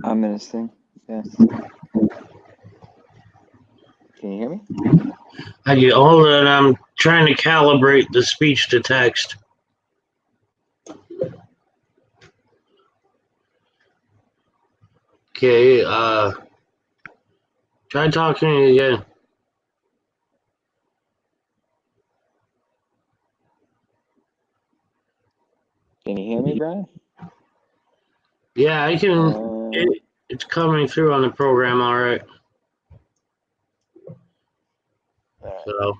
I'm ministering. Yes. Can you hear me? Hold on, I'm trying to calibrate the speech to text. Okay, try talking again. Can you hear me, Brian? Yeah, I can. It's coming through on the program, all right. So,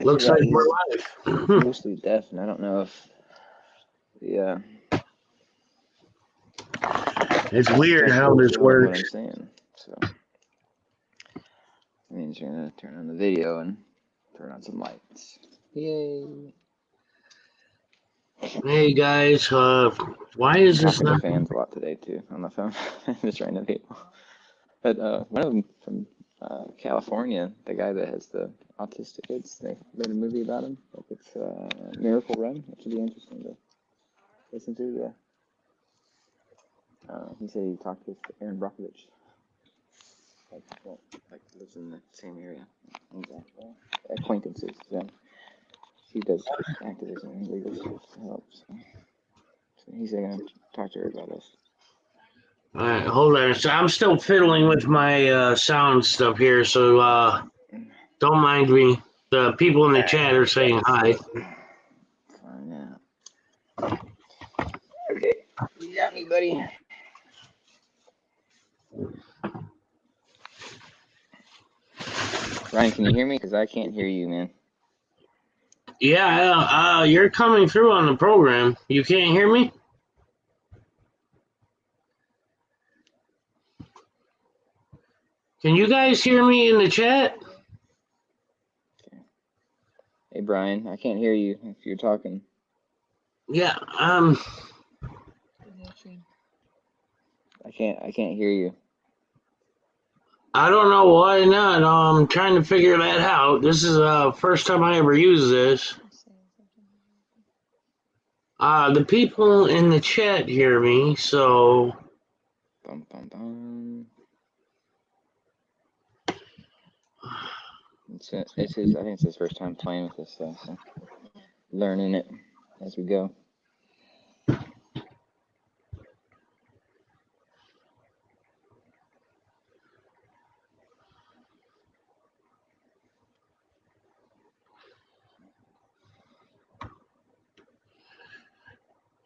looks like we're live. Mostly deaf, and I don't know if the it's weird how this works. What I'm saying. So that means you're gonna turn on the video and turn on some lights. Yay! Hey guys, why is this not? Fans a lot today too on the phone, just trying to people. But one of them from California, the guy that has the autistic kids, they made a movie about him. Like it's Miracle Run, which would be interesting to listen to. Yeah. He said he talked with Aaron Brockovich. Like lives in the same area. Acquaintances. So she does activism and legal stuff to help. So he's going to talk to her about this. All right, hold on. So I'm still fiddling with my sound stuff here, so don't mind me. The people in the chat are saying hi. Fine, yeah. Okay, you got me, buddy. Ryan, can you hear me? Because I can't hear you, man. Yeah, you're coming through on the program. You can't hear me? Can you guys hear me in the chat? Okay. Hey, Brian, I can't hear you if you're talking. Yeah, I can't hear you. I don't know why not. I'm trying to figure that out. This is the first time I ever use this. The people in the chat hear me, so... Bum, bum, bum. It's his, I think it's his first time playing with this stuff, so learning it as we go.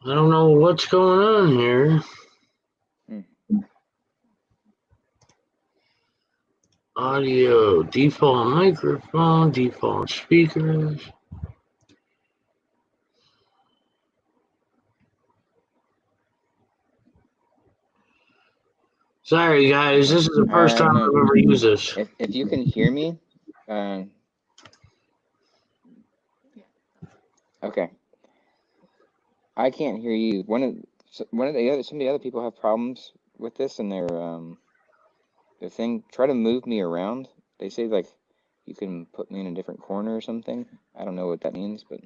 I don't know what's going on here. Audio, default microphone, default speakers. Sorry, guys. This is the first time I've ever used this. If you can hear me, okay. I can't hear you. Some of the other people have problems with this, and their thing. Try to move me around. They say like you can put me in a different corner or something. I don't know what that means, but.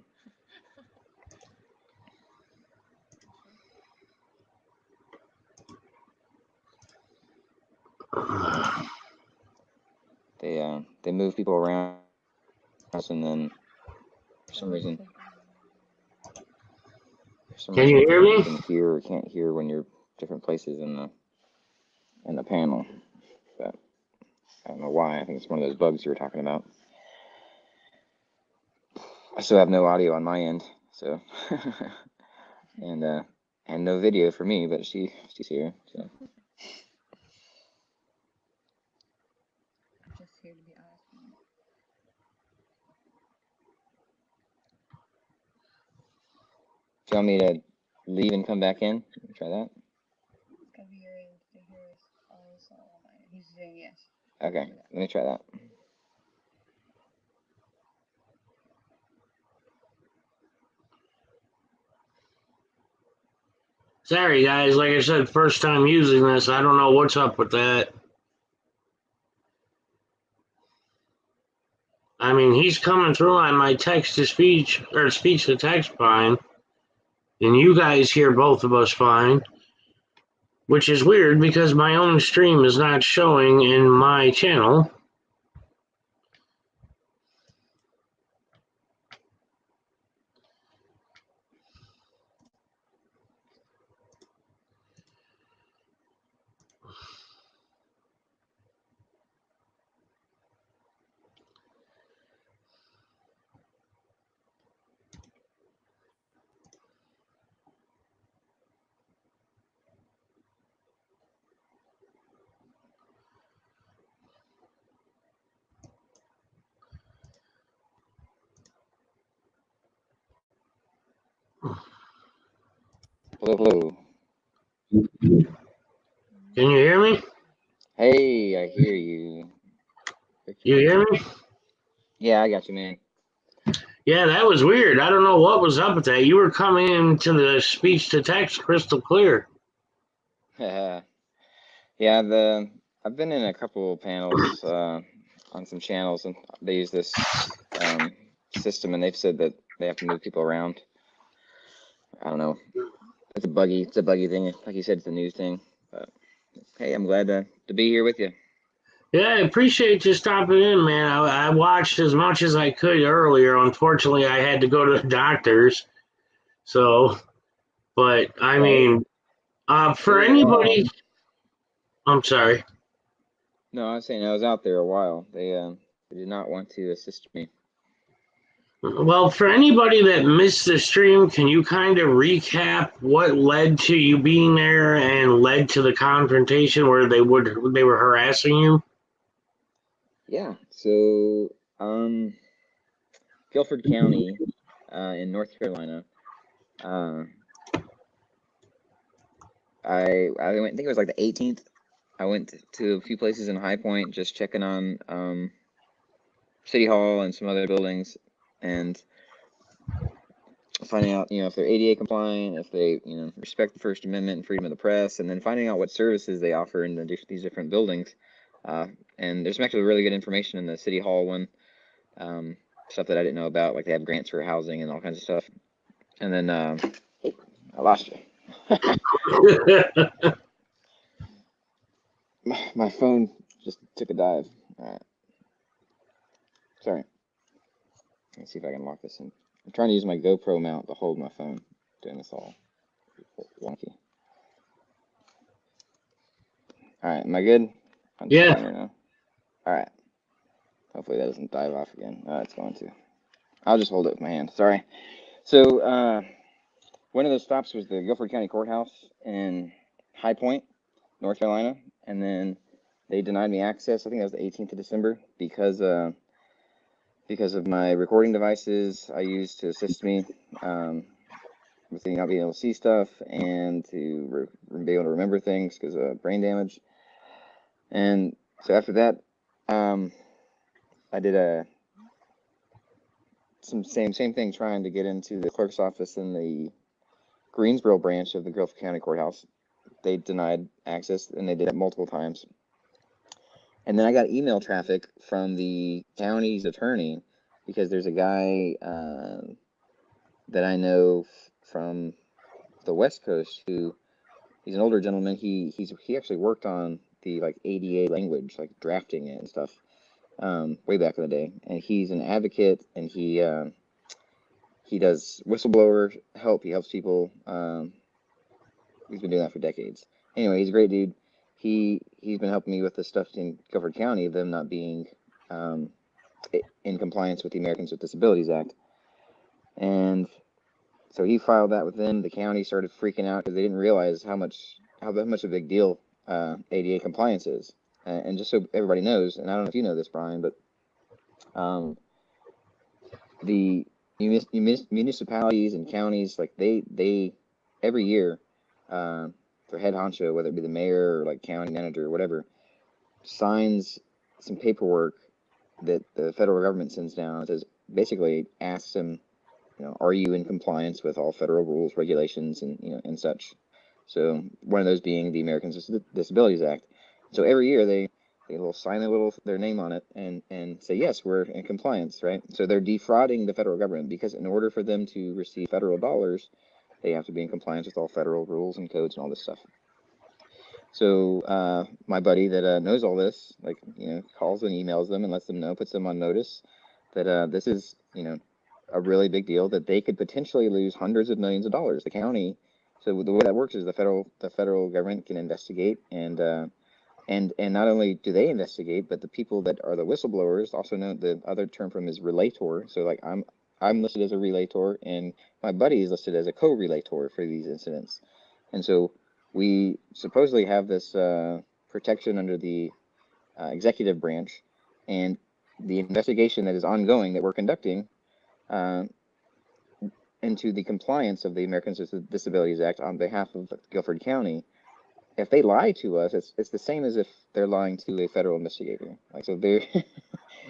They move people around, and then for some reason can you hear me? You can hear or can't hear when you're different places in the panel. But I don't know why. I think it's one of those bugs you were talking about. I still have no audio on my end, so and no video for me, but she's here. So. Just here to be honest. Do you want me to leave and come back in? Try that. It's gonna be your end to hear us all. He's saying yes. Okay, let me try that. Sorry, guys. Like I said, first time using this. I don't know what's up with that. I mean, he's coming through on my text-to-speech, or speech-to-text fine. And you guys hear both of us fine. which is weird because my own stream is not showing in my channel. Hello, hello. Can you hear me? Hey, I hear you. You hear me? Yeah, I got you, man. Yeah, that was weird. I don't know what was up with that. You were coming into the speech to text crystal clear. Yeah, I've been in a couple panels on some channels, and they use this system, and they've said that they have to move people around. I don't know. It's a buggy thing. Like you said, it's a new thing. But hey, I'm glad to be here with you. Yeah, I appreciate you stopping in, man. I watched as much as I could earlier. Unfortunately, I had to go to the doctor's. So, but I Right. mean, for They anybody, I'm sorry. no, I was saying I was out there a while. They did not want to assist me. Well, for anybody that missed the stream, can you kind of recap what led to you being there and led to the confrontation where they were harassing you? Yeah. So, Guilford County, in North Carolina. Uh, I went. I think it was like the 18th. I went to a few places in High Point, just checking on City Hall and some other buildings, and finding out, if they're ADA compliant, if they, respect the First Amendment and freedom of the press, and then finding out what services they offer in these different buildings. And there's some actually really good information in the City Hall one, stuff that I didn't know about, like they have grants for housing and all kinds of stuff. And then I lost you. My phone just took a dive. All right. Sorry. Let me see if I can lock this in. I'm trying to use my GoPro mount to hold my phone. Doing this all wonky. All right. Am I good? I'm just Yeah. sitting here now. All right. Hopefully that doesn't dive off again. It's going to. I'll just hold it with my hand. Sorry. So one of those stops was the Guilford County Courthouse in High Point, North Carolina, and then they denied me access. I think that was the 18th of December because of my recording devices I used to assist me with not being able to see stuff and to be able to remember things because of brain damage. And so after that, I did same thing, trying to get into the clerk's office in the Greensboro branch of the Guilford County Courthouse. They denied access, and they did it multiple times. And then I got email traffic from the county's attorney because there's a guy that I know from the West Coast who he's an older gentleman. He actually worked on the like ADA language, like drafting it and stuff, way back in the day. And he's an advocate, and he does whistleblower help. He helps people. He's been doing that for decades. Anyway, he's a great dude. He's been helping me with the stuff in Guilford County, them not being in compliance with the Americans with Disabilities Act. And so he filed that with them. The county started freaking out because they didn't realize how much of a big deal ADA compliance is. And just so everybody knows, and I don't know if you know this, Brian, but the municipalities and counties, like they every year, their head honcho, whether it be the mayor or like county manager or whatever, signs some paperwork that the federal government sends down. It says, basically asks them, are you in compliance with all federal rules, regulations, and and such. So one of those being the Americans with Disabilities Act. So every year they will sign their name on it and say, yes, we're in compliance, right? So they're defrauding the federal government because in order for them to receive federal dollars, they have to be in compliance with all federal rules and codes and all this stuff. So my buddy that knows all this, like, calls and emails them and lets them know, puts them on notice that this is, a really big deal, that they could potentially lose hundreds of millions of dollars. The county. So the way that works is the federal government can investigate, and not only do they investigate, but the people that are the whistleblowers, also know the other term for them is relator. So like I'm listed as a relator, and my buddy is listed as a co-relator for these incidents. And so we supposedly have this protection under the executive branch, and the investigation that is ongoing that we're conducting into the compliance of the Americans with Disabilities Act on behalf of Guilford County. If they lie to us, it's the same as if they're lying to a federal investigator. Like, so they're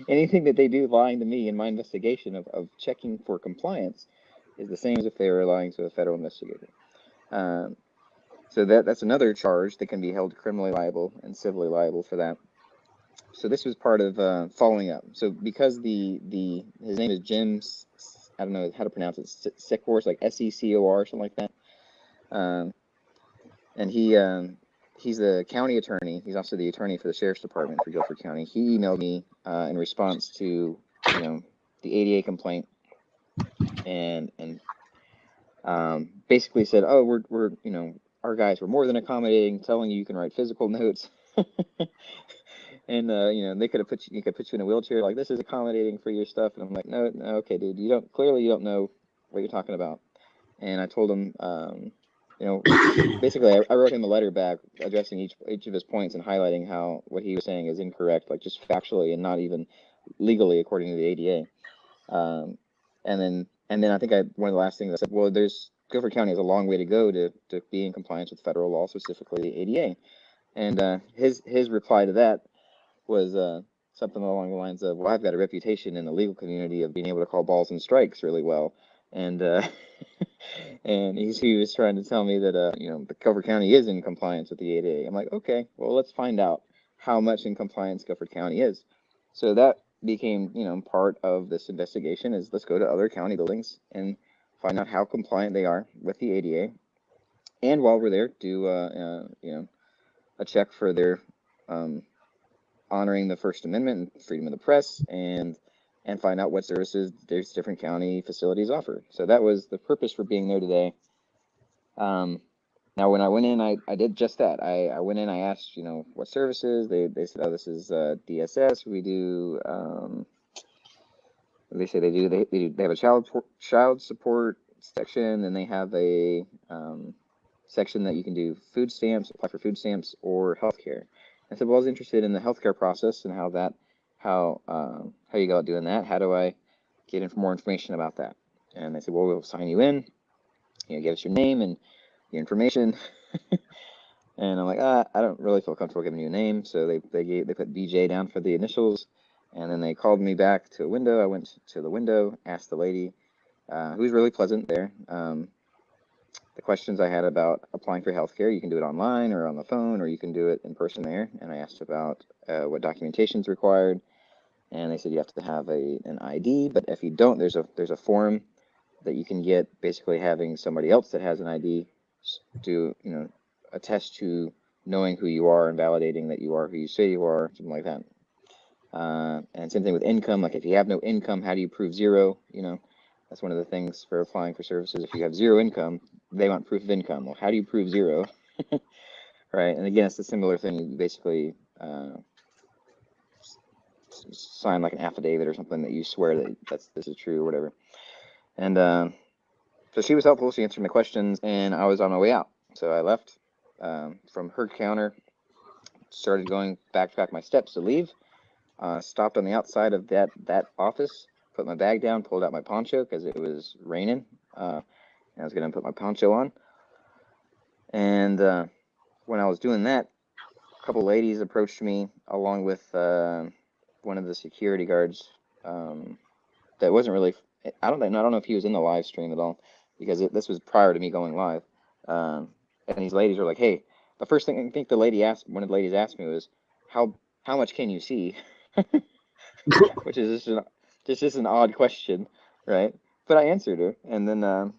anything that they do lying to me in my investigation of checking for compliance is the same as if they were lying to a federal investigator. So that's another charge that can be held criminally liable and civilly liable for that. So this was part of following up. So because his name is Jim, I don't know how to pronounce it, Secor, like Secor, something like that. And he's the county attorney. He's also the attorney for the sheriff's department for Guilford County. He emailed me in response to the ADA complaint, and basically said, oh, we're our guys were more than accommodating, telling you can write physical notes. And they could put you in a wheelchair, like, this is accommodating for your stuff. And I'm like, no, okay, dude, you don't know what you're talking about. And I told him, basically I wrote him a letter back addressing each of his points and highlighting how what he was saying is incorrect, like just factually and not even legally according to the ADA. And then I think one of the last things I said, well, Guilford County has a long way to go to be in compliance with federal law, specifically the ADA. And his reply to that was something along the lines of, well, I've got a reputation in the legal community of being able to call balls and strikes really well. And and he was trying to tell me that the Guilford County is in compliance with the ADA. I'm like, okay, well, let's find out how much in compliance Guilford County is. So that became part of this investigation, is let's go to other county buildings and find out how compliant they are with the ADA. And while we're there, do a check for their honoring the First Amendment and freedom of the press, and find out what services there's different county facilities offer. So that was the purpose for being there today. Now, when I went in, I did just that. I went in, I asked, what services. They said, oh, this is DSS. We do. They say they have a child support section, and they have a section that you can do food stamps, apply for food stamps, or healthcare. I said, well, I was interested in the healthcare process and how you go about doing that. How do I get more information about that? And they said, well, we'll sign you in. Give us your name and your information. And I'm like, I don't really feel comfortable giving you a name. So they put BJ down for the initials, and then they called me back to a window. I went to the window, asked the lady, who was really pleasant there, the questions I had about applying for healthcare. You can do it online or on the phone, or you can do it in person there. And I asked about what documentation is required, and they said you have to have an ID. But if you don't, there's a form that you can get, basically having somebody else that has an ID do attest to knowing who you are and validating that you are who you say you are, something like that. And same thing with income. Like, if you have no income, how do you prove zero? That's one of the things for applying for services. If you have zero income, they want proof of income. Well, how do you prove zero? Right? And again, it's a similar thing. You basically sign like an affidavit or something that you swear that this is true or whatever. And so she was helpful. She answered my questions, and I was on my way out. So I left from her counter, started going back my steps to leave, stopped on the outside of that office, put my bag down, pulled out my poncho because it was raining. And I was going to put my poncho on. And when I was doing that, a couple ladies approached me along with one of the security guards that wasn't really, I don't know if he was in the live stream at all, because this was prior to me going live. And these ladies were like, hey, the first thing I think one of the ladies asked me was, how much can you see? Which is just an odd question, right? But I answered her, and then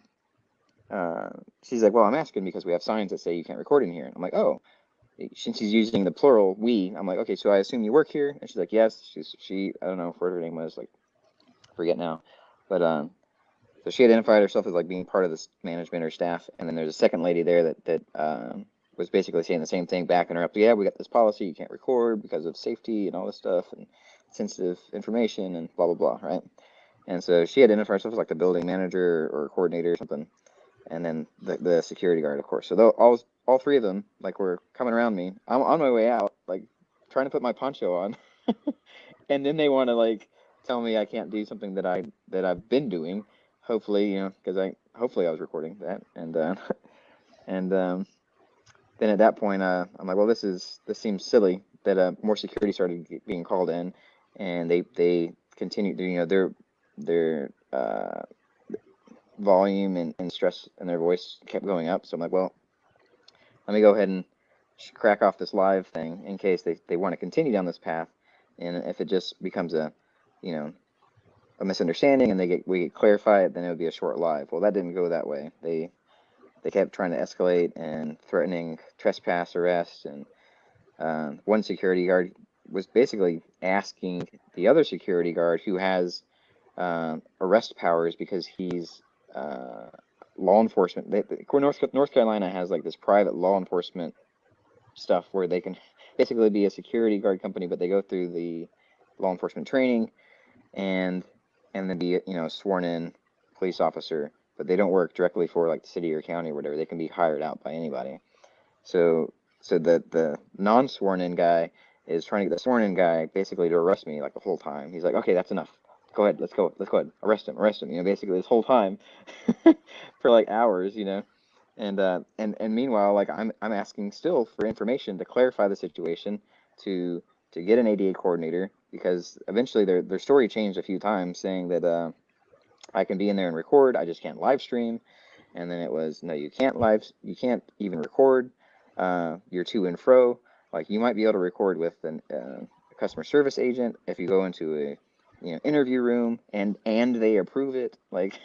she's like, well, I'm asking because we have signs that say you can't record in here. I'm like, oh, since she's using the plural we, I'm like, okay, so I assume you work here, and she's like, yes. I don't know what her name was, like, forget now, but so she identified herself as like being part of this management or staff, and then there's a second lady there that was basically saying the same thing, backing her up. Yeah, we got this policy, you can't record because of safety and all this stuff and sensitive information and blah blah blah, right? And so she identified herself as like the building manager or coordinator or something, and then the security guard, of course. So all three of them like were coming around me. I'm on my way out, like trying to put my poncho on, and then they want to like tell me I can't do something that I've been doing. Hopefully, because hopefully I was recording that, and then at that point, I'm like, well, this seems silly that more security started being called in, and they continued, their volume and stress in their voice kept going up. So I'm like, well, let me go ahead and crack off this live thing in case they want to continue down this path, and if it just becomes a misunderstanding and we get clarify it, then it would be a short live. Well, that didn't go that way. They kept trying to escalate and threatening trespass arrest, and one security guard was basically asking the other security guard who has arrest powers because he's law enforcement. North Carolina has like this private law enforcement stuff where they can basically be a security guard company, but they go through the law enforcement training and then be sworn in police officer, but they don't work directly for like the city or county or whatever. They can be hired out by anybody. So the non-sworn in guy is trying to get the sworn in guy basically to arrest me like the whole time. He's like, okay, that's enough. Go ahead, let's go ahead, arrest him. Basically this whole time for like hours, and meanwhile, like I'm asking still for information to clarify the situation, to get an ADA coordinator, because eventually their story changed a few times saying that I can be in there and record, I just can't live stream. And then it was, no, you can't even record. You're to and fro. Like you might be able to record with a customer service agent if you go into a interview room and they approve it. Like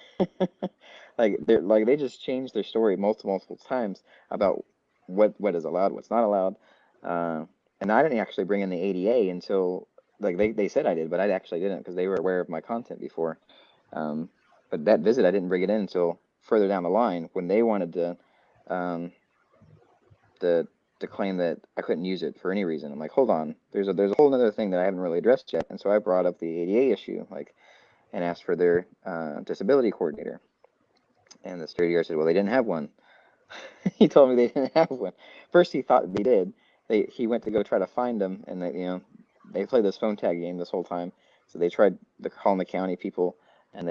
they just changed their story multiple times about what is allowed, what's not allowed. And I didn't actually bring in the ADA until like they said I did, but I actually didn't because they were aware of my content before. But that visit, I didn't bring it in until further down the line when they wanted to claim that I couldn't use it for any reason. I'm like, hold on, there's a whole other thing that I haven't really addressed yet, and so I brought up the ADA issue, like, and asked for their disability coordinator, and the security guard said, well, they didn't have one. He told me they didn't have one. First, he thought they did. He went to go try to find them, and they played this phone tag game this whole time. So they tried to call the county people, and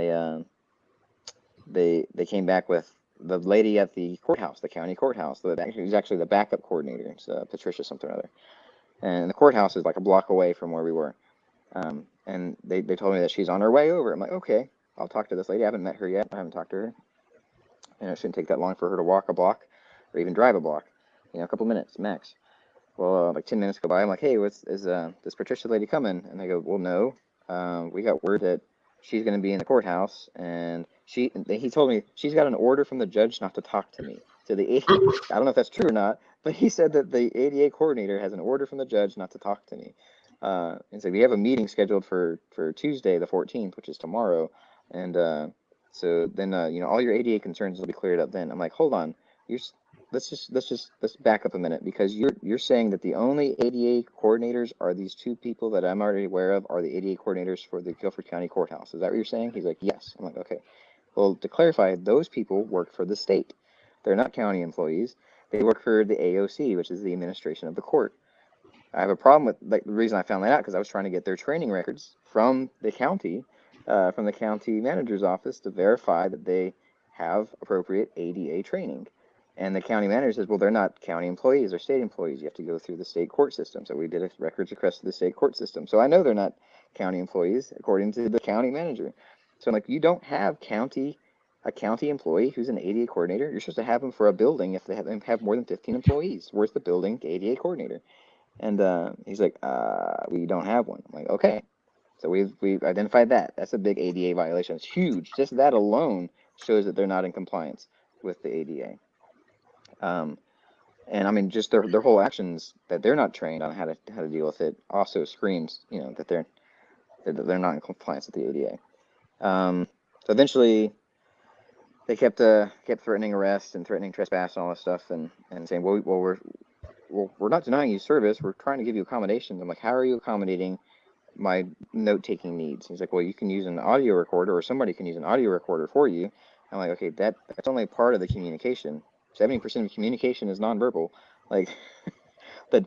they came back with the lady at the courthouse, the county courthouse, who's actually the backup coordinator. It's Patricia something or other. And the courthouse is like a block away from where we were. And they told me that she's on her way over. I'm like, okay, I'll talk to this lady. I haven't met her yet. I haven't talked to her. And it shouldn't take that long for her to walk a block or even drive a block. A couple minutes max. Well, like 10 minutes go by. I'm like, hey, is this Patricia lady coming? And they go, well, no. We got word that she's going to be in the courthouse, and he told me she's got an order from the judge not to talk to me. So I don't know if that's true or not, but he said that the ADA coordinator has an order from the judge not to talk to me. And so we have a meeting scheduled for Tuesday, the 14th, which is tomorrow. And so then, all your ADA concerns will be cleared up then. I'm like, hold on, let's back up a minute, because you're saying that the only ADA coordinators are these two people that I'm already aware of are the ADA coordinators for the Guilford County Courthouse. Is that what you're saying? He's like, yes. I'm like, okay. Well, to clarify, those people work for the state. They're not county employees. They work for the AOC, which is the administration of the court. I have a problem with, like, the reason I found that out because I was trying to get their training records from the county manager's office to verify that they have appropriate ADA training. And the county manager says, well, they're not county employees, they're state employees. You have to go through the state court system. So we did a records request to the state court system. So I know they're not county employees, according to the county manager. So I'm like, you don't have a county employee who's an ADA coordinator. You're supposed to have them for a building if they have more than 15 employees. Where's the building ADA coordinator? And he's like, we don't have one. I'm like, okay. So we've identified that. That's a big ADA violation. It's huge. Just that alone shows that they're not in compliance with the ADA. And I mean, just their whole actions that they're not trained on how to deal with it also screams, that they're not in compliance with the ADA. So eventually, they kept threatening arrest and threatening trespass and all this stuff, and saying, we're not denying you service. We're trying to give you accommodations. I'm like, how are you accommodating my note-taking needs? He's like, well, you can use an audio recorder, or somebody can use an audio recorder for you. I'm like, okay, that's only part of the communication. 70% of communication is nonverbal. Like,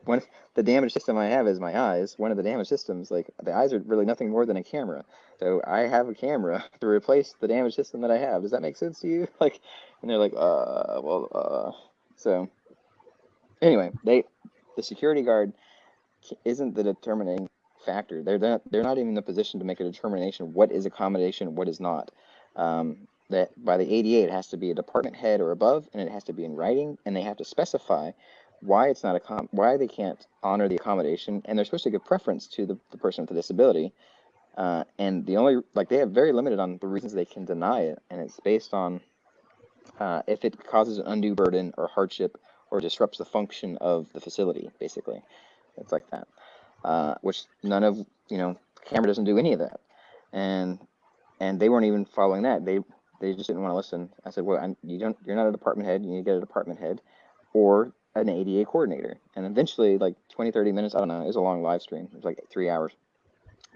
one the damaged system I have is my eyes. One of the damaged systems, like the eyes are really nothing more than a camera. So I have a camera to replace the damaged system that I have. Does that make sense to you? Like, and they're like, So anyway, the security guard isn't the determining factor. They're not even in the position to make a determination what is accommodation, what is not. That by the ADA, it has to be a department head or above, and it has to be in writing, and they have to specify why it's not why they can't honor the accommodation, and they're supposed to give preference to the person with the disability. And they have very limited on the reasons they can deny it, and it's based on if it causes an undue burden or hardship or disrupts the function of the facility, basically. It's like that. Which none of, camera doesn't do any of that. And they weren't even following that. They just didn't want to listen. I said, well, you're not a department head. You need to get a department head or an ADA coordinator. And eventually, like 20, 30 minutes, I don't know, it was a long live stream. It was like 3 hours.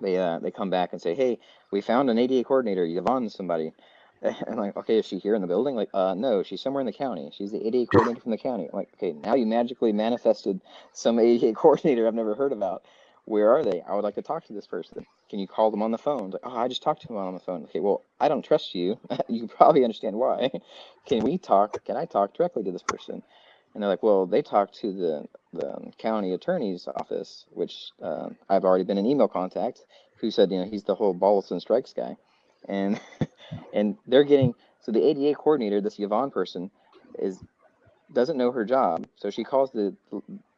They come back and say, hey, we found an ADA coordinator. Yvonne's somebody. And I'm like, okay, is she here in the building? Like, no, she's somewhere in the county. She's the ADA coordinator from the county. I'm like, okay, now you magically manifested some ADA coordinator I've never heard about. Where are they? I would like to talk to this person. Can you call them on the phone? Like, oh, I just talked to him on the phone. Okay, well, I don't trust you. You probably understand why. Can I talk directly to this person? And they're like, well, they talked to the county attorney's office, which I've already been in email contact, who said, he's the whole balls and strikes guy. And and they're getting, so the ADA coordinator, this Yvonne person, doesn't know her job, so she calls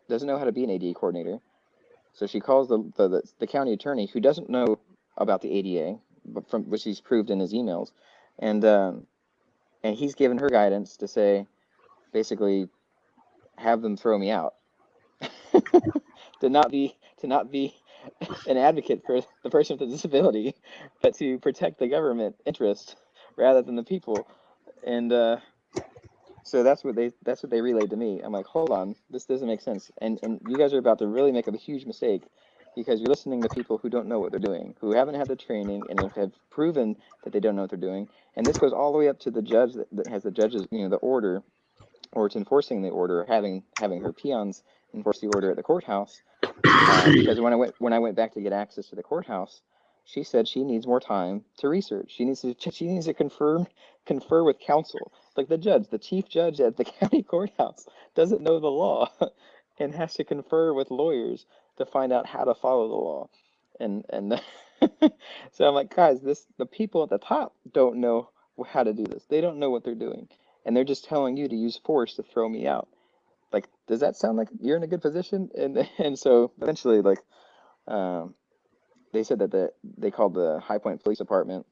doesn't know how to be an ADA coordinator, so she calls the county attorney, who doesn't know about the ADA, but from which he's proved in his emails, and he's given her guidance to say, basically, have them throw me out. to not be an advocate for the person with a disability, but to protect the government interest rather than the people. And so that's what they relayed to me. I'm like, hold on, this doesn't make sense. And you guys are about to really make a huge mistake, because you're listening to people who don't know what they're doing, who haven't had the training and have proven that they don't know what they're doing. And this goes all the way up to the judge that has the judge's, the order, or it's enforcing the order, having her peons enforce the order at the courthouse. Because when I went back to get access to the courthouse, she said she needs more time to research. She needs to confer with counsel. Like the chief judge at the county courthouse doesn't know the law and has to confer with lawyers to find out how to follow the law. And so I'm like, guys, the people at the top don't know how to do this. They don't know what they're doing, and they're just telling you to use force to throw me out. Like, does that sound like you're in a good position? And so eventually, like, they said that they called the High Point Police Department,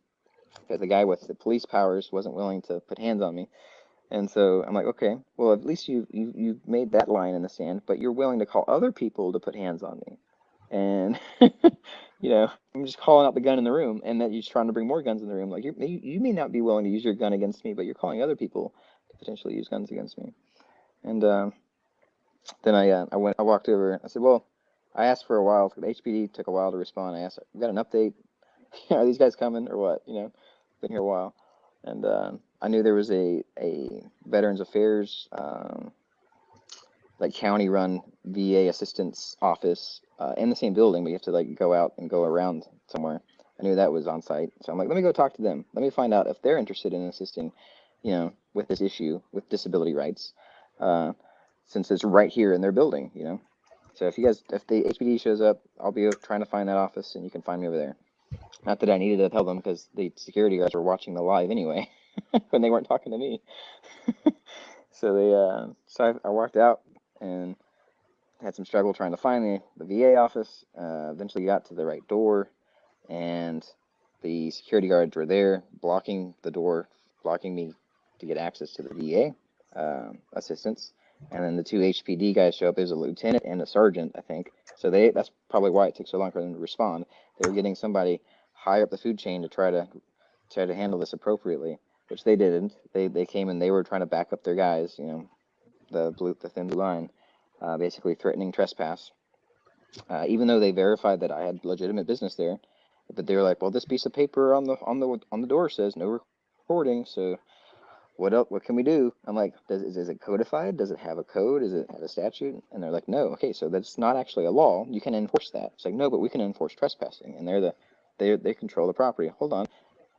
because the guy with the police powers wasn't willing to put hands on me. And so I'm like, okay, well, at least you made that line in the sand, but you're willing to call other people to put hands on me. And I'm just calling out the gun in the room, and that you're trying to bring more guns in the room. Like, you may not be willing to use your gun against me, but you're calling other people to potentially use guns against me. And then I walked over. I said, well, I asked for a while. The HPD took a while to respond. I asked, we got an update? Are these guys coming or what? Been here a while. And I knew there was a Veterans Affairs, like county-run VA assistance office in the same building, but you have to like go out and go around somewhere. I knew that was on site. So I'm like, let me go talk to them. Let me find out if they're interested in assisting, with this issue with disability rights. Since it's right here in their building, So if the HPD shows up, I'll be trying to find that office, and you can find me over there. Not that I needed to tell them, because the security guards were watching the live anyway, when they weren't talking to me. So I walked out and had some struggle trying to find the VA office. Eventually got to the right door, and the security guards were there, blocking the door, blocking me to get access to the VA assistance. And then the two HPD guys show up. There's a lieutenant and a sergeant, I think. So that's probably why it took so long for them to respond. They were getting somebody higher up the food chain to try to handle this appropriately, which they didn't. They came and they were trying to back up their guys, the thin blue line, basically threatening trespass. Even though they verified that I had legitimate business there, but they were like, well, this piece of paper on the door says no recording, so what else? What can we do? I'm like, is it codified? Does it have a code? Does it have a statute? And they're like, no. Okay, so that's not actually a law. You can enforce that. It's like, no, but we can enforce trespassing, and they control the property. Hold on,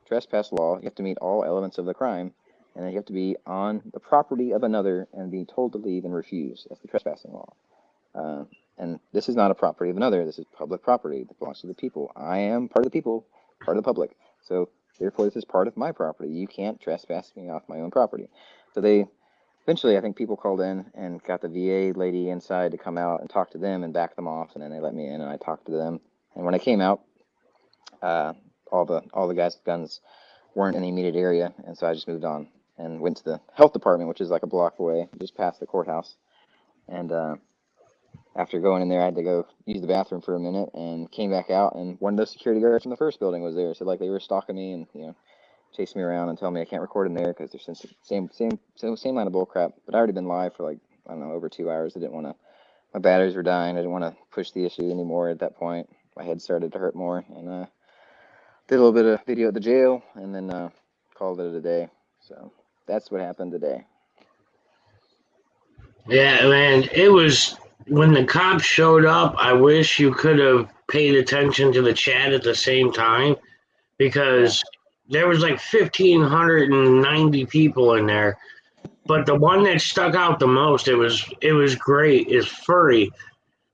trespass law. You have to meet all elements of the crime, and then you have to be on the property of another and be told to leave and refuse. That's the trespassing law. And this is not a property of another. This is public property that belongs to the people. I am part of the people, part of the public. So therefore, this is part of my property. You can't trespass me off my own property. So they eventually, I think people called in and got the VA lady inside to come out and talk to them and back them off. And then they let me in and I talked to them. And when I came out, all the guys with guns weren't in the immediate area. And so I just moved on and went to the health department, which is like a block away, just past the courthouse. And after going in there, I had to go use the bathroom for a minute and came back out, and one of the security guards from the first building was there. So like they were stalking me and chasing me around and telling me I can't record in there because they're same line of bull crap. But I already been live for like, I don't know, over 2 hours. I didn't want to. My batteries were dying. I didn't want to push the issue anymore at that point. My head started to hurt more, and did a little bit of video at the jail, and then called it a day. So that's what happened today. Yeah, man, it was when the cops showed up. I wish you could have paid attention to the chat at the same time because there was like 1,590 people in there. But the one that stuck out the most, it was great, is Furry.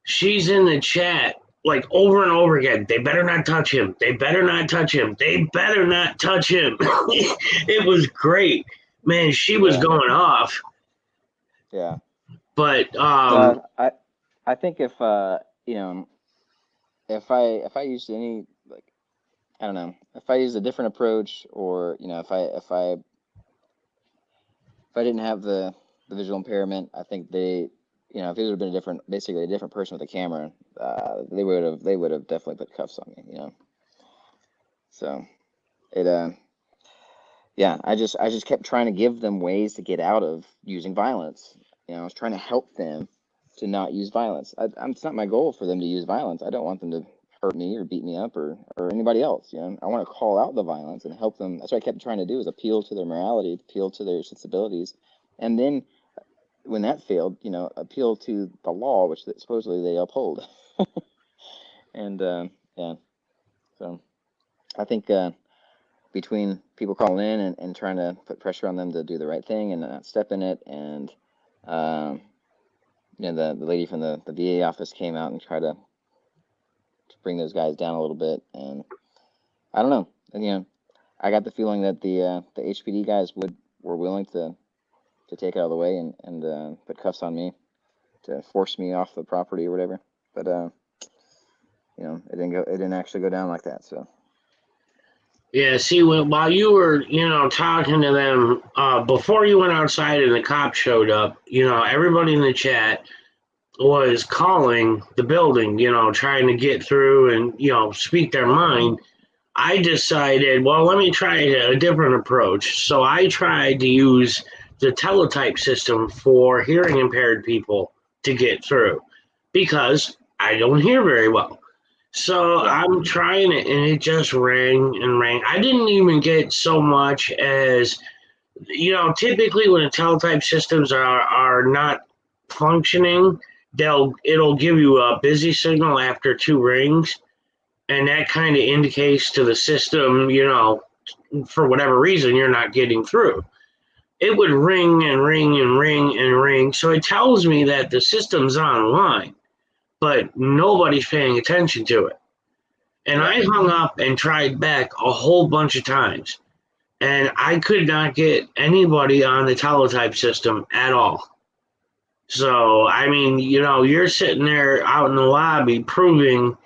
She's in the chat like over and over again. They better not touch him. They better not touch him. They better not touch him. It was great. Man, she was going off. Yeah. But I think if if I used any, like, I don't know, if I used a different approach, or if I didn't have the visual impairment, I think if it would have been basically a different person with a camera, they would have definitely put cuffs on me, So I just kept trying to give them ways to get out of using violence. I was trying to help them to not use violence. It's not my goal for them to use violence. I don't want them to hurt me or beat me up or anybody else. I want to call out the violence and help them. That's what I kept trying to do, is appeal to their morality, appeal to their sensibilities, and then when that failed, appeal to the law, which supposedly they uphold. And so I think between people calling in and trying to put pressure on them to do the right thing and not step in it, and the lady from the VA office came out and tried to bring those guys down a little bit, and I don't know. And, I got the feeling that the HPD guys were willing to take it out of the way and put cuffs on me to force me off the property or whatever. But it didn't actually go down like that. So. Yeah, see, while you were, talking to them, before you went outside and the cops showed up, everybody in the chat was calling the building, trying to get through and, speak their mind. I decided, well, let me try a different approach. So I tried to use the teletype system for hearing impaired people to get through because I don't hear very well. So I'm trying it, and it just rang and rang. I didn't even get so much as, typically when the teletype systems are not functioning, it'll give you a busy signal after 2 rings, and that kind of indicates to the system, for whatever reason, you're not getting through. It would ring and ring and ring and ring, so it tells me that the system's online, but nobody's paying attention to it. And I hung up and tried back a whole bunch of times, and I could not get anybody on the teletype system at all. So, I mean, you're sitting there out in the lobby proving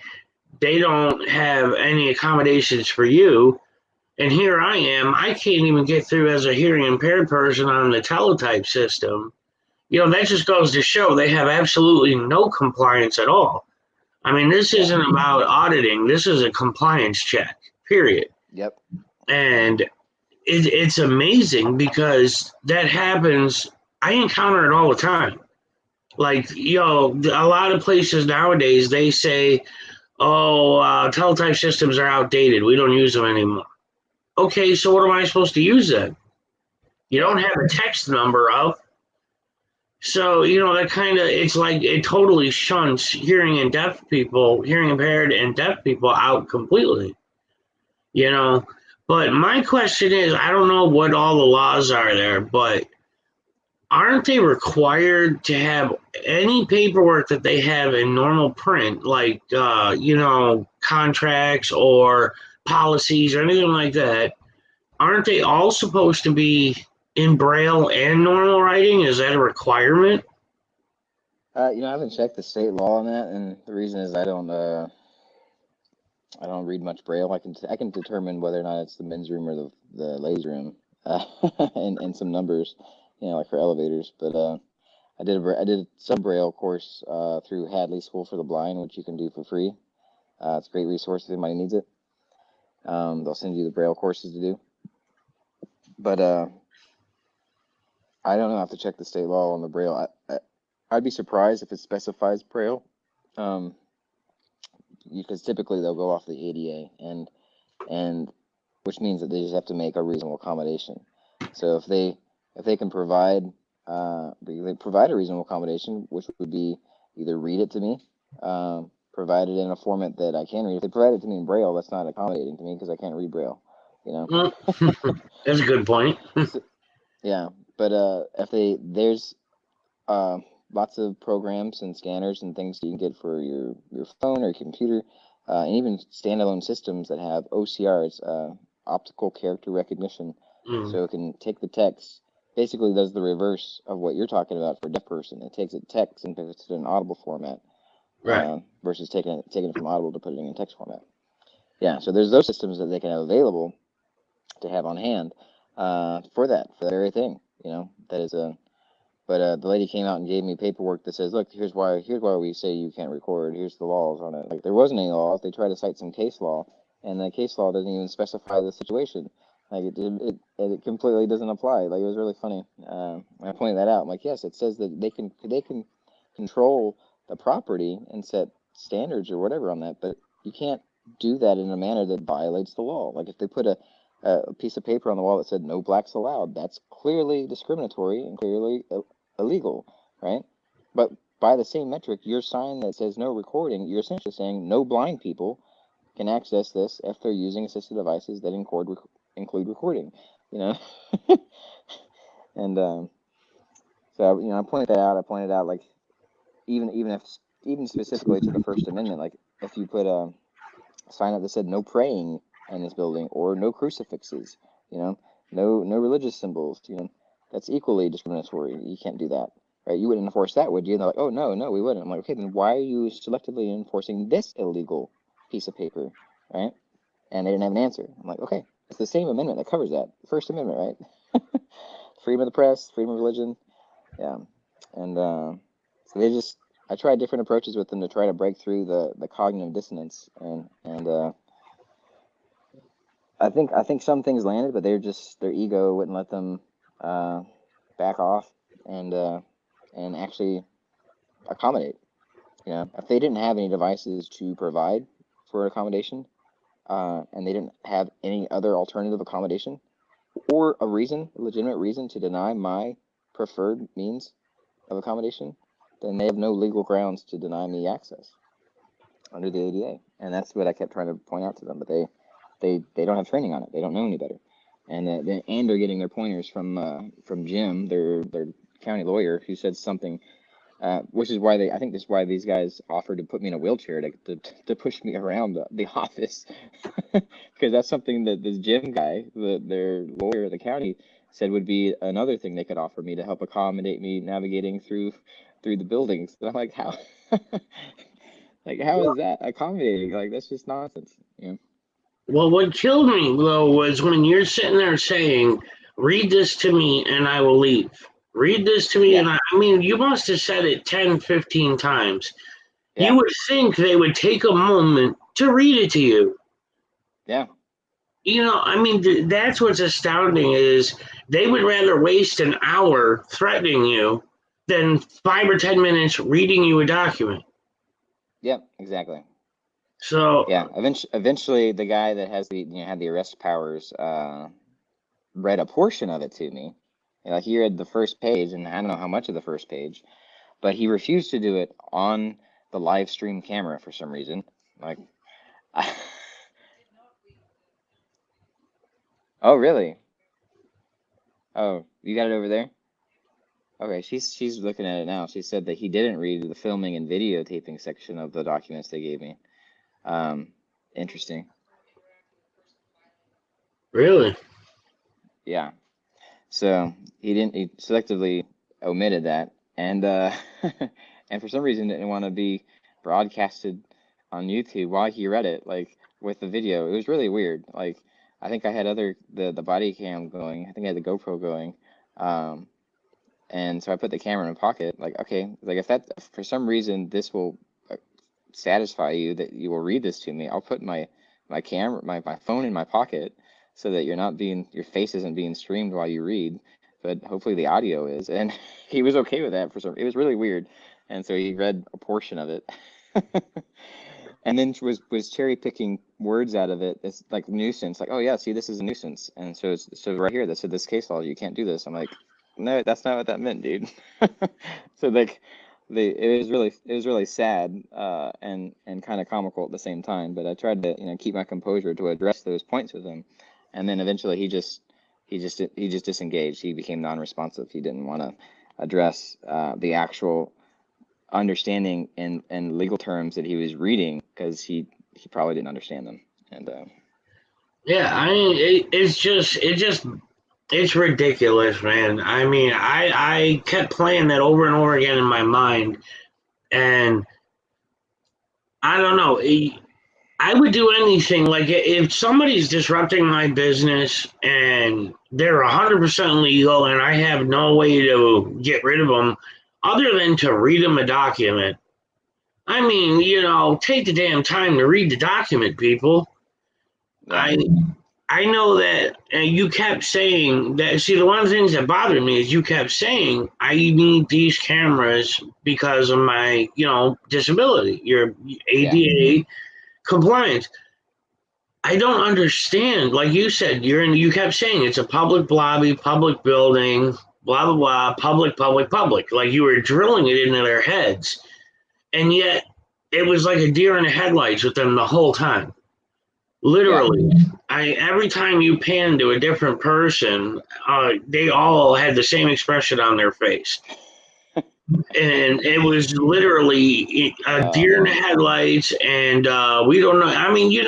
they don't have any accommodations for you. And here I am. I can't even get through as a hearing impaired person on the teletype system. that just goes to show they have absolutely no compliance at all. I mean, this Yeah. isn't about auditing. This is a compliance check, period. Yep. And it's amazing because that happens. I encounter it all the time. Like, a lot of places nowadays, they say, oh, teletype systems are outdated. We don't use them anymore. Okay, so what am I supposed to use then? You don't have a text number up. So, that kind of, it's like it totally shunts hearing impaired and deaf people out completely, you know. But my question is, I don't know what all the laws are there, but aren't they required to have any paperwork that they have in normal print, like, contracts or policies or anything like that? Aren't they all supposed to be in Braille and normal writing? Is that a requirement? I haven't checked the state law on that, and the reason is I don't read much Braille. I can determine whether or not it's the men's room or the ladies' room, and some numbers, like for elevators. But I did some Braille course through Hadley School for the Blind, which you can do for free. It's a great resource if anybody needs it. They'll send you the Braille courses to do. But I don't know. I have to check the state law on the Braille. I'd be surprised if it specifies Braille, because typically they'll go off the ADA, and which means that they just have to make a reasonable accommodation. So if they can provide a reasonable accommodation, which would be either read it to me, provide it in a format that I can read. If they provide it to me in Braille, that's not accommodating to me because I can't read Braille. That's a good point. So, yeah, but there's lots of programs and scanners and things you can get for your phone or your computer, and even standalone systems that have OCRs, optical character recognition. So it can take the text, basically does the reverse of what you're talking about for a deaf person. It takes it text and puts it in audible format, right? Versus taking it from audible to put it in text format. Yeah, so there's those systems that they can have available to have on hand for that very thing. That is a. But the lady came out and gave me paperwork that says, look, here's why we say you can't record. Here's the laws on it. Like, there wasn't any laws. They tried to cite some case law, and the case law doesn't even specify the situation. Like, it completely doesn't apply. Like, it was really funny. I pointed that out. I'm like, yes, it says that they can control the property and set standards or whatever on that, but you can't do that in a manner that violates the law. Like, if they put a piece of paper on the wall that said no blacks allowed, that's clearly discriminatory and clearly illegal, right? But by the same metric, your sign that says no recording, you're essentially saying no blind people can access this if they're using assistive devices that include recording, and so I pointed that out. I pointed out, like, even specifically to the First Amendment, like, if you put a sign up that said no praying in this building or no crucifixes, no religious symbols, that's equally discriminatory. You can't do that, right? You wouldn't enforce that, would you? And they're like, oh, no, we wouldn't. I'm like, okay, then why are you selectively enforcing this illegal piece of paper, right? And they didn't have an answer. I'm like, okay, it's the same amendment that covers that. First Amendment, right? Freedom of the press, freedom of religion, yeah. And so I tried different approaches with them to try to break through the cognitive dissonance, and I think some things landed, but their ego wouldn't let them back off and actually accommodate. If they didn't have any devices to provide for accommodation, and they didn't have any other alternative accommodation, or a legitimate reason to deny my preferred means of accommodation, then they have no legal grounds to deny me access under the ADA. And that's what I kept trying to point out to them, but they don't have training on it. They don't know any better. And they're getting their pointers from Jim, their county lawyer, who said something, which is why I think this is why these guys offered to put me in a wheelchair to push me around the office, because that's something that this Jim guy, their lawyer at the county, said would be another thing they could offer me to help accommodate me navigating through the buildings. And I'm like, how? Like, how is that accommodating? Like, that's just nonsense. Well, what killed me, though, was when you're sitting there saying, read this to me and I will leave. Read this to me. Yeah, And I mean, you must have said it 10, 15 times. You yeah, would think they would take a moment to read it to you. yeah, I mean, that's what's astounding is they would rather waste an hour threatening you than 5 or 10 minutes reading you a document. yeah, exactly. So, Yeah, eventually the guy that has had the arrest powers read a portion of it to me. Like he read the first page, and I don't know how much of the first page, but he refused to do it on the live stream camera for some reason. Like, oh really? Oh, you got it over there? Okay, she's looking at it now. She said that he didn't read the filming and videotaping section of the documents they gave me. Um, Interesting. really? Yeah. So he didn't. He selectively omitted that, and and for some reason didn't want to be broadcasted on YouTube while he read it, like with the video. It was really weird. Like I think I had the body cam going. I think I had the GoPro going, um, and so I put the camera in my pocket. Like okay, like if that for some reason this will satisfy you that you will read this to me, I'll put my camera my phone in my pocket so that your face isn't being streamed while you read, but hopefully the audio is. And he was okay with that for some. It was really weird, and so he read a portion of it, and then was cherry picking words out of it. It's like nuisance, like oh yeah, see this is a nuisance, and so right here that said this case law you can't do this. I'm like, no, that's not what that meant, dude. So like it was really sad and kind of comical at the same time. But I tried to keep my composure to address those points with him, and then eventually he just disengaged. He became non-responsive. He didn't want to address the actual understanding in legal terms that he was reading because he probably didn't understand them. And Yeah, I mean, it's ridiculous, man. I mean, I kept playing that over and over again in my mind, and I don't know. I would do anything. Like if somebody's disrupting my business and they're 100% legal, and I have no way to get rid of them other than to read them a document. I mean, take the damn time to read the document, people. yeah, I I know that you kept saying that. See, the one of the things that bothered me is you kept saying I need these cameras because of my, disability. Your yeah, ADA compliance. I don't understand. Like you said, you kept saying it's a public lobby, public building, blah blah blah, public, public, public. Like you were drilling it into their heads, and yet it was like a deer in the headlights with them the whole time. yeah, Literally, I every time you pan to a different person, they all had the same expression on their face, and it was literally a oh deer in the man, headlights. And we don't know. I mean,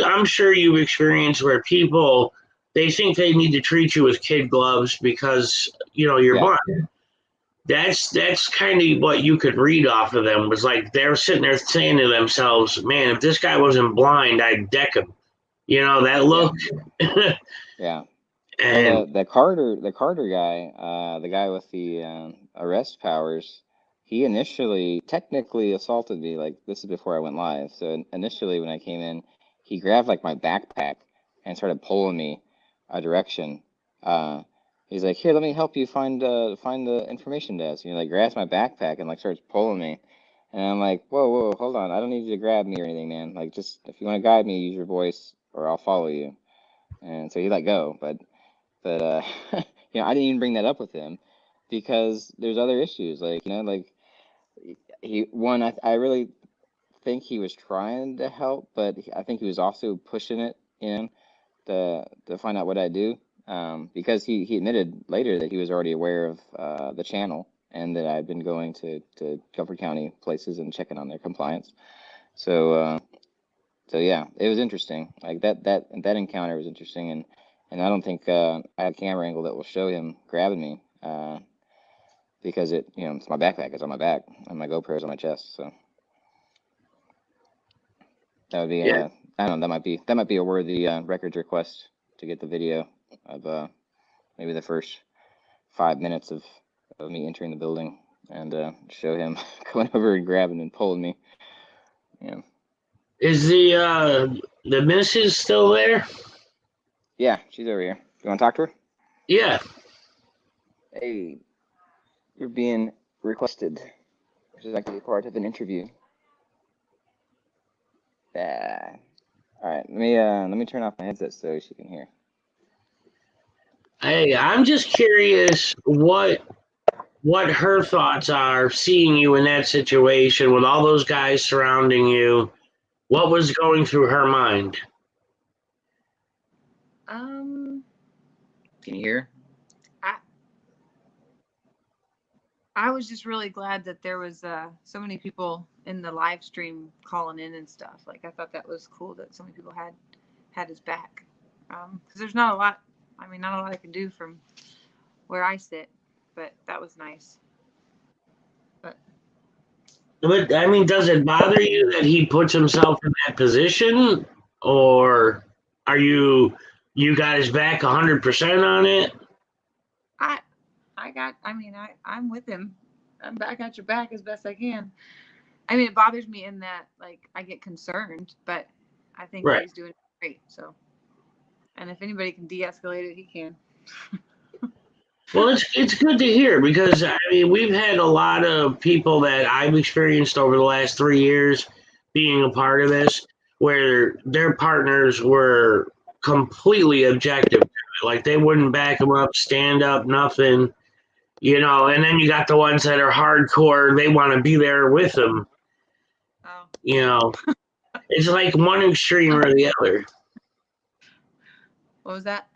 I'm sure you've experienced where people they think they need to treat you with kid gloves because you're yeah, blind. That's kind of what you could read off of them was like they're sitting there saying to themselves, "Man, if this guy wasn't blind, I'd deck him." That yeah, look. yeah. Well, And the Carter guy, the guy with the arrest powers, he initially technically assaulted me. Like this is before I went live. So initially, when I came in, he grabbed like my backpack and started pulling me a direction. Uh, he's like, "Here, let me help you find the information desk." And he like grabs my backpack and like starts pulling me. And I'm like, "Whoa, whoa, hold on! I don't need you to grab me or anything, man. Like, just if you want to guide me, use your voice, or I'll follow you." And so he let go, but I didn't even bring that up with him because there's other issues. Like, like I really think he was trying to help, but I think he was also pushing it in to find out what I do. Because he admitted later that he was already aware of the channel and that I'd been going to Guilford County places and checking on their compliance. So, so yeah, it was interesting. Like that encounter was interesting, and I don't think I had a camera angle that will show him grabbing me because it's my backpack is on my back and my GoPro is on my chest. So that would be yeah, I don't know, that might be a worthy records request to get the video of maybe the first 5 minutes of of me entering the building and show him going over and grabbing and pulling me. Yeah. Is the missus still there? Yeah, she's over here. You want to talk to her? Yeah. Hey, you're being requested. Would you like to be part of an interview? Yeah. All right. Let me turn off my headset so she can hear. Hey, I'm just curious what her thoughts are seeing you in that situation with all those guys surrounding you. What was going through her mind? Can you hear? I was just really glad that there was so many people in the live stream calling in and stuff. Like I thought that was cool that so many people had his back. Because there's not a lot. I mean, not a lot I can do from where I sit, but that was nice. But I mean, does it bother you that he puts himself in that position, or are you got his back 100% on it? I'm with him. I'm back at your back as best I can. I mean, it bothers me in that, like, I get concerned, but I think Right. he's doing great. So, and if anybody can de-escalate it, he can. Well, it's good to hear because I mean we've had a lot of people that I've experienced over the last 3 years being a part of this where their partners were completely objective to it. Like they wouldn't back them up, stand up, nothing, and then you got the ones that are hardcore, they want to be there with them. Oh. It's like one extreme or the other. What was that?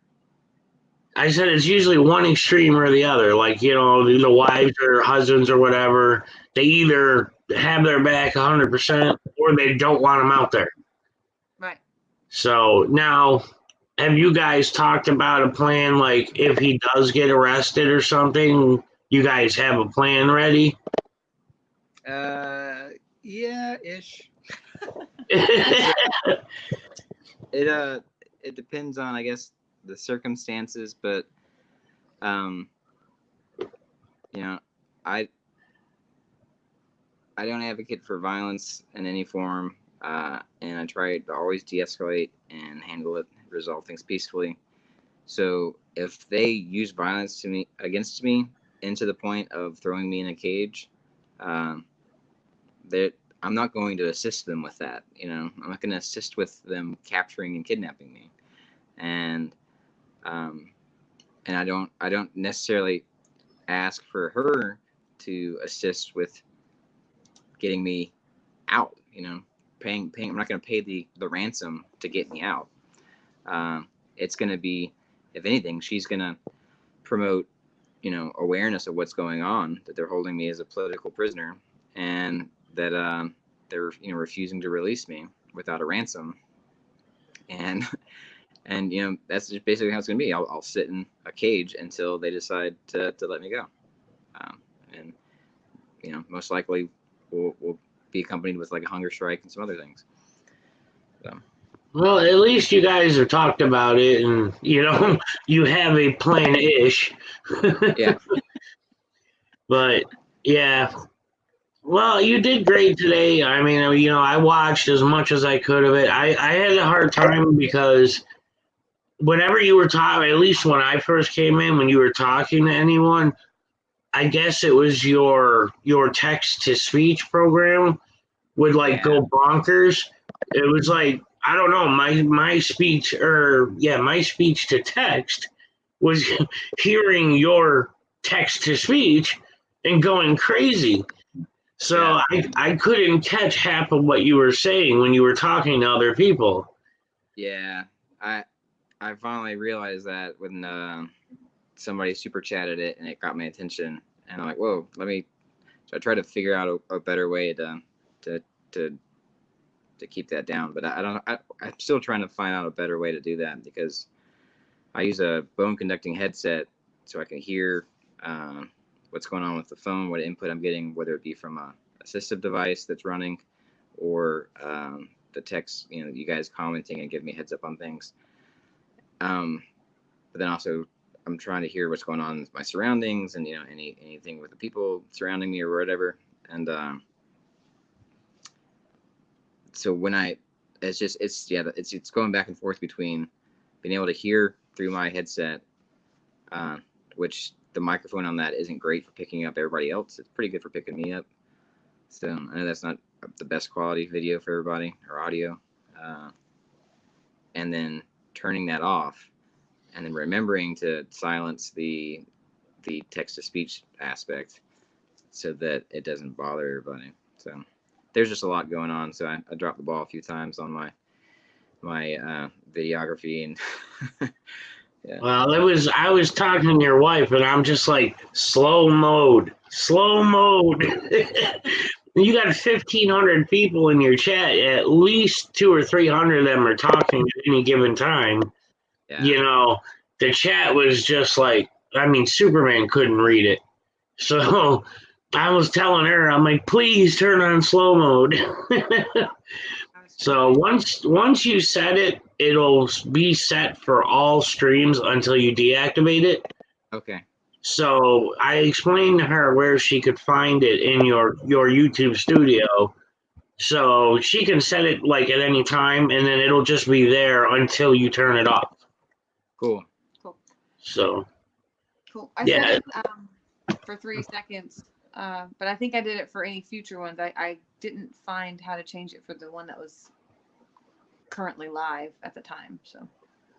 I said it's usually one extreme or the other. Like, the wives or husbands or whatever, they either have their back 100% or they don't want them out there. Right. So now, have you guys talked about a plan? Like, if he does get arrested or something, you guys have a plan ready? Yeah, ish. It depends on, I guess, the circumstances, but I don't advocate for violence in any form, and I try to always de-escalate and handle it, resolve things peacefully. So if they use violence against me, into the point of throwing me in a cage, I'm not going to assist them with that. I'm not going to assist with them capturing and kidnapping me, and I don't necessarily ask for her to assist with getting me out. Paying. I'm not going to pay the ransom to get me out. It's going to be, if anything, she's going to promote, awareness of what's going on, that they're holding me as a political prisoner, and that they're refusing to release me without a ransom, and that's just basically how it's going to be. I'll sit in a cage until they decide to let me go, and most likely we'll be accompanied with like a hunger strike and some other things. So. Well, at least you guys have talked about it, and you have a plan-ish. Yeah. But yeah, well, you did great today. I mean, I watched as much as I could of it. I had a hard time because whenever you were talking, at least when I first came in, when you were talking to anyone, I guess it was your text to speech program would go bonkers. It was like, I don't know, my speech to text was hearing your text to speech and going crazy. So I couldn't catch half of what you were saying when you were talking to other people. Yeah, I finally realized that when somebody super chatted it and it got my attention, and I'm like, whoa, so I try to figure out a better way to keep that down, but I'm still trying to find out a better way to do that, because I use a bone conducting headset so I can hear what's going on with the phone, what input I'm getting, whether it be from a assistive device that's running, or the text, you guys commenting and giving me heads up on things. But then also I'm trying to hear what's going on with my surroundings, and anything with the people surrounding me or whatever. And so when it's going back and forth between being able to hear through my headset, which the microphone on that isn't great for picking up everybody else. It's pretty good for picking me up. So I know that's not the best quality video for everybody, or audio. And then turning that off, and then remembering to silence the text-to-speech aspect so that it doesn't bother everybody. So there's just a lot going on. So I dropped the ball a few times on my videography, and yeah. Well, I was talking to your wife, and I'm just like, slow mode. You got 1,500 people in your chat. At least 200 or 300 of them are talking at any given time. Yeah. The chat was just like, I mean, Superman couldn't read it. So I was telling her, I'm like, please turn on slow mode. So once you set it, it'll be set for all streams until you deactivate it. Okay. So I explained to her where she could find it in your YouTube studio. So she can set it like at any time, and then it'll just be there until you turn it off. Cool. So. Cool. I set it for 3 seconds, but I think I did it for any future ones. I didn't find how to change it for the one that was currently live at the time. So.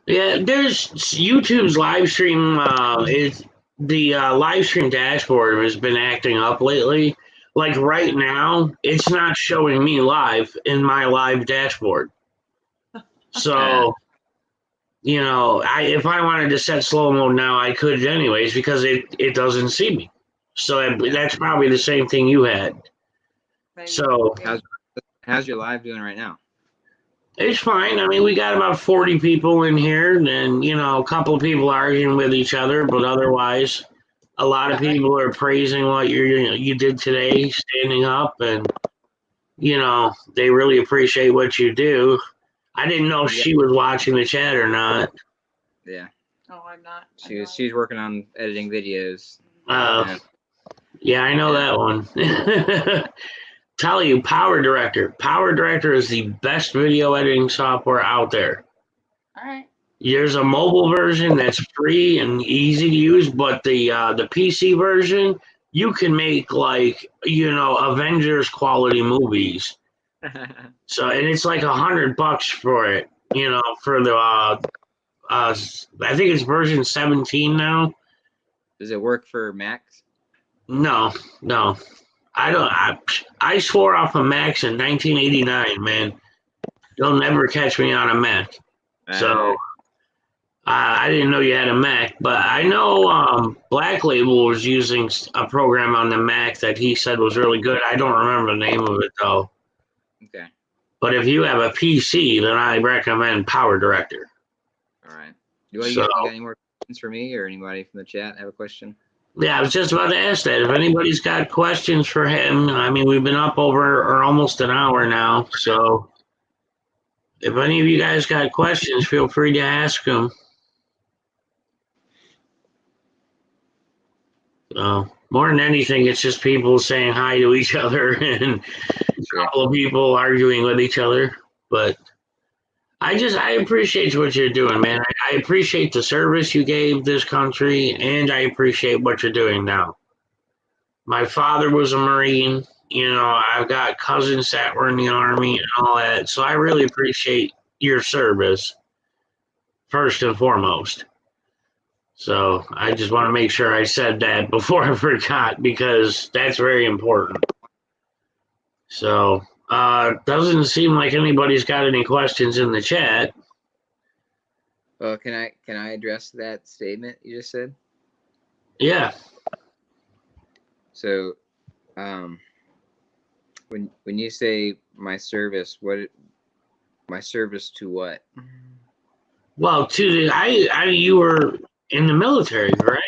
Yeah, there's YouTube's live stream. The live stream dashboard has been acting up lately. Like right now, it's not showing me live in my live dashboard. So. If I wanted to set slow mode now, I could anyways, because it doesn't see me. So that's probably the same thing you had. Maybe. So how's your live doing right now? It's fine. I mean, we got about 40 people in here, and a couple of people arguing with each other, but otherwise, a lot of people are praising what you did today, standing up, and they really appreciate what you do. I didn't know if she was watching the chat or not. Yeah. Oh, I'm not. She's working on editing videos. Yeah, I know that one. Tell you, Power Director. Power Director is the best video editing software out there. All right. There's a mobile version that's free and easy to use, but the PC version, you can make Avengers quality movies. So, and it's like $100 for it. For the I think it's version 17 now. Does it work for Macs? No. I don't. I swore off of Macs in 1989, man. You'll never catch me on a Mac. So I didn't know you had a Mac, but I know Black Label was using a program on the Mac that he said was really good. I don't remember the name of it though. Okay. But if you have a PC, then I recommend Power Director. All right. You got any more questions for me, or anybody from the chat have a question? Yeah, I was just about to ask that. If anybody's got questions for him, I mean, we've been up over or almost an hour now. So if any of you guys got questions, feel free to ask them. More than anything, it's just people saying hi to each other and a couple of people arguing with each other. But I appreciate what you're doing, man. I appreciate the service you gave this country, and I appreciate what you're doing now. My father was a Marine. I've got cousins that were in the Army and all that. So I really appreciate your service, first and foremost. So I just want to make sure I said that before I forgot, because that's very important. So doesn't seem like anybody's got any questions in the chat. Well, can I address that statement you just said? Yeah. So, when you say my service, my service to what? Well, you were in the military, right?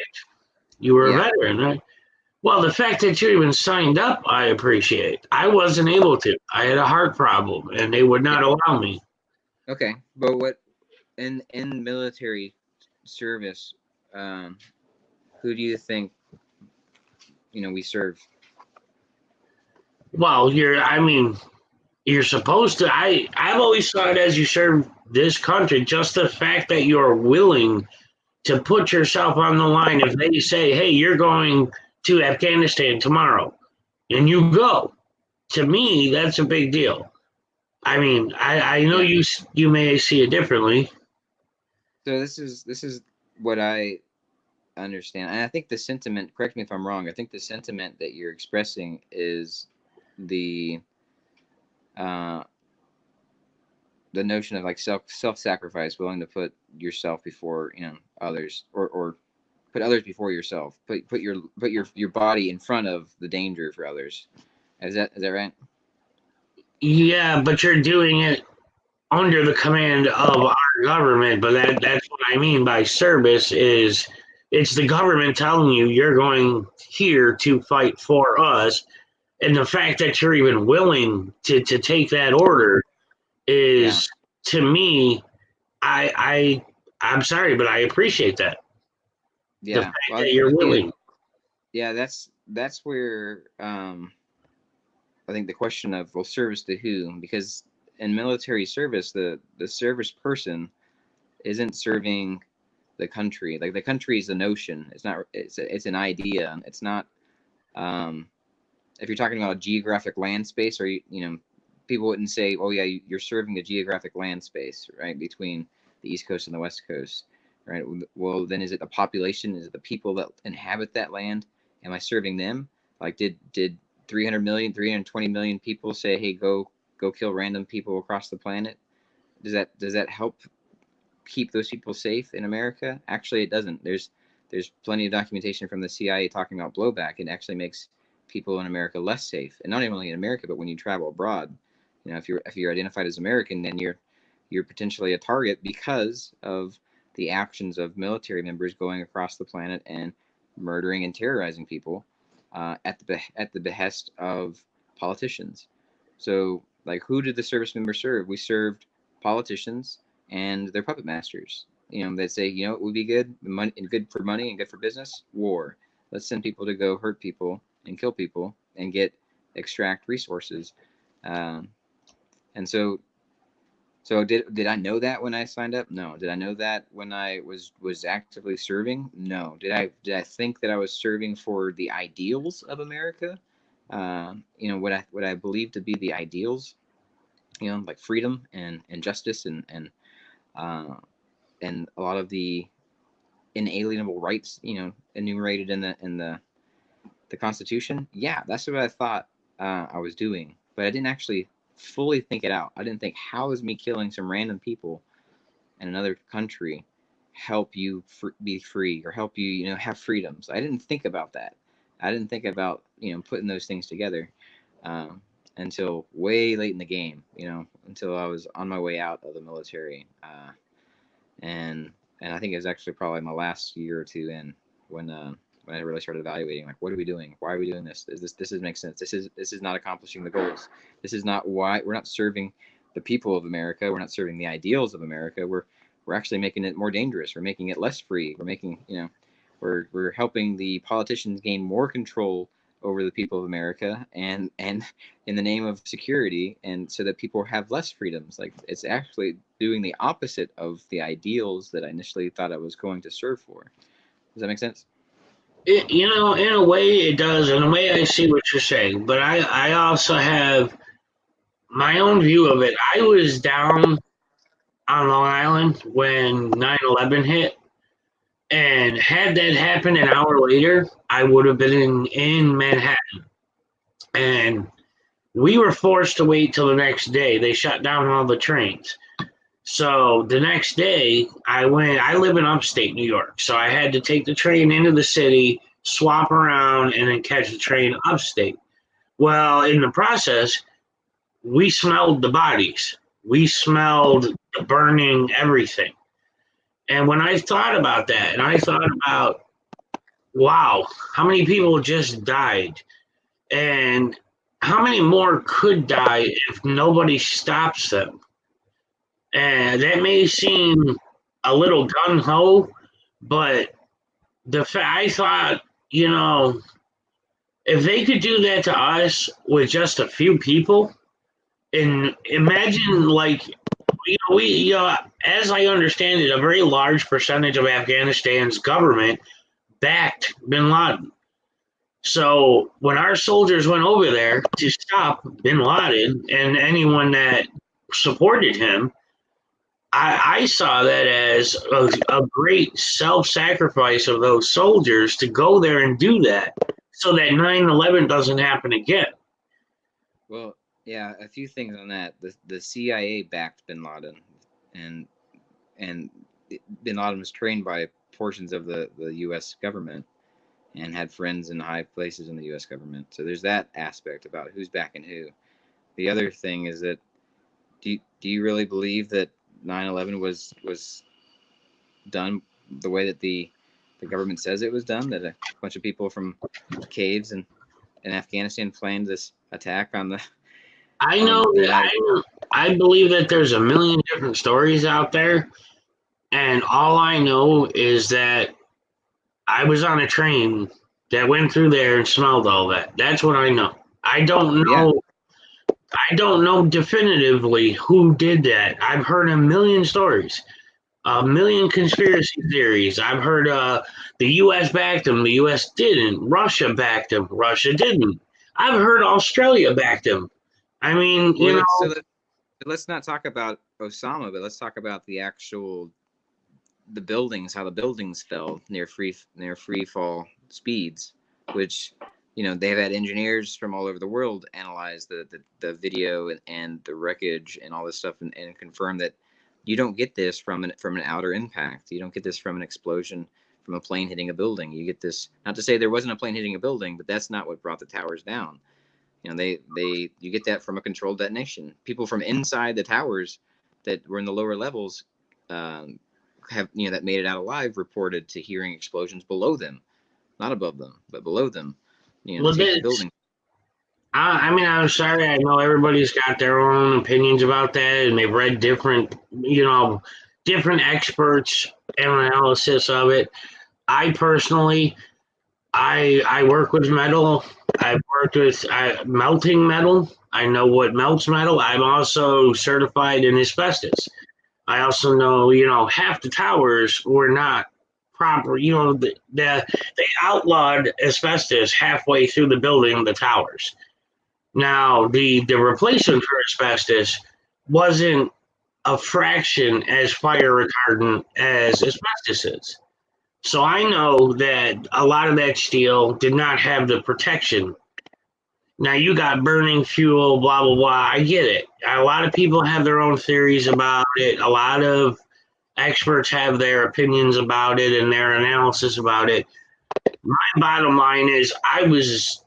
You were a veteran, right? Well, the fact that you even signed up, I appreciate. I wasn't able to. I had a heart problem, and they would not allow me. Okay, but what in military service? who do you think we serve? Well, you're supposed to. I've always thought as you serve this country, just the fact that you're willing to put yourself on the line. If they say, "Hey, you're going to Afghanistan tomorrow," and you go, to me, that's a big deal. I know Yeah. you may see it differently. So this is what I understand, and I think the sentiment. Correct me if I'm wrong. I think the sentiment that you're expressing is the the notion of like self-sacrifice, willing to put yourself before others, or put others before yourself. Put your body in front of the danger for others. Is that right? Yeah, but you're doing it under the command of our government. But that's what I mean by service is it's the government telling you you're going here to fight for us. And the fact that you're even willing to take that order Yeah. is, to me, I'm sorry, but I appreciate that. The Yeah. fact Well, that you're willing. yeah, that's where I think the question of, well, service to who? Because in military service, the service person isn't serving the country. Like, the country is a notion. It's not. It's an idea. It's not. Um, if you're talking about a geographic land space, or people wouldn't say, "Oh yeah, you're serving a geographic land space, right, between the East Coast and the West Coast." Right. Well, then is it the population? Is it the people that inhabit that land? Am I serving them? Like, did 300 million, 320 million people say, "Hey, go kill random people across the planet"? Does that help keep those people safe in America? Actually, it doesn't. There's plenty of documentation from the CIA talking about blowback. It actually makes people in America less safe, and not only in America, but when you travel abroad. If you're identified as American, then you're potentially a target because of the actions of military members going across the planet and murdering and terrorizing people at the behest of politicians. So, like, who did the service members serve? We served politicians and their puppet masters. That say, it would be good, money and good for money and good for business. War. Let's send people to go hurt people and kill people and extract resources. Um, and so did I know that when I signed up? No. Did I know that when I was actively serving? No. Did I think that I was serving for the ideals of America? What I believe to be the ideals, like freedom and justice uh, and a lot of the inalienable rights, enumerated in the Constitution. Yeah, that's what I thought I was doing, but I didn't actually fully think it out. I didn't think, how is me killing some random people in another country help you be free, or help you, have freedoms? I didn't think about that. I didn't think about putting those things together um, until way late in the game. Until I was on my way out of the military, and I think it was actually probably my last year or two in when I really started evaluating, like, what are we doing? Why are we doing this? This doesn't make sense. This is not accomplishing the goals. This is not why we're not serving the people of America. We're not serving the ideals of America. We're actually making it more dangerous. We're making it less free. We're making we're helping the politicians gain more control over the people of America, and in the name of security, and so that people have less freedoms. Like, it's actually doing the opposite of the ideals that I initially thought I was going to serve for. Does that make sense? In a way it does. In a way, I see what you're saying, but I also have my own view of it. I was down on Long Island when 9/11 hit, and had that happened an hour later, I would have been in Manhattan, and we were forced to wait till the next day. They shut down all the trains. So the next day, I live in upstate New York, so I had to take the train into the city, swap around, and then catch the train upstate. Well, in the process, we smelled the bodies. We smelled the burning everything. And when I thought about that, and I thought about, wow, how many people just died? And how many more could die if nobody stops them? And that may seem a little gung ho, but I thought, if they could do that to us with just a few people, and imagine like, as I understand it, a very large percentage of Afghanistan's government backed bin Laden. So when our soldiers went over there to stop bin Laden and anyone that supported him, I saw that as a great self-sacrifice of those soldiers to go there and do that so that 9/11 doesn't happen again. Well, yeah, a few things on that. The CIA backed bin Laden, and bin Laden was trained by portions of the U.S. government and had friends in high places in the U.S. government. So there's that aspect about who's backing who. The other thing is that do you really believe that 9/11 was done the way that the government says it was done? That a bunch of people from caves in Afghanistan planned this attack on the. I know that I believe that there's a million different stories out there, and all I know is that I was on a train that went through there and smelled all that. That's what I know. I don't know. Yeah. I don't know definitively who did that. I've heard a million stories, a million conspiracy theories. I've heard the U.S. backed them, the U.S. didn't. Russia backed them, Russia didn't. I've heard Australia backed them. I mean, So let's not talk about Osama, but let's talk about the actual the buildings, how the buildings fell near free fall speeds, which they've had engineers from all over the world analyze the video and the wreckage and all this stuff and confirm that you don't get this from an outer impact. You don't get this from an explosion from a plane hitting a building. You get this, not to say there wasn't a plane hitting a building, but that's not what brought the towers down. You get that from a controlled detonation. People from inside the towers that were in the lower levels have that made it out alive reported to hearing explosions below them, not above them, but below them. Take the building. I mean, I'm sorry. I know everybody's got their own opinions about that, and they've read different, different experts' analysis of it. I personally, I work with metal. I've worked with melting metal. I know what melts metal. I'm also certified in asbestos. I also know, half the towers were not proper. They outlawed asbestos halfway through the building of the towers. Now, the replacement for asbestos wasn't a fraction as fire retardant as asbestos is. So I know that a lot of that steel did not have the protection. Now you got burning fuel, blah, blah, blah. I get it. A lot of people have their own theories about it. A lot of experts have their opinions about it and their analysis about it. My bottom line is I was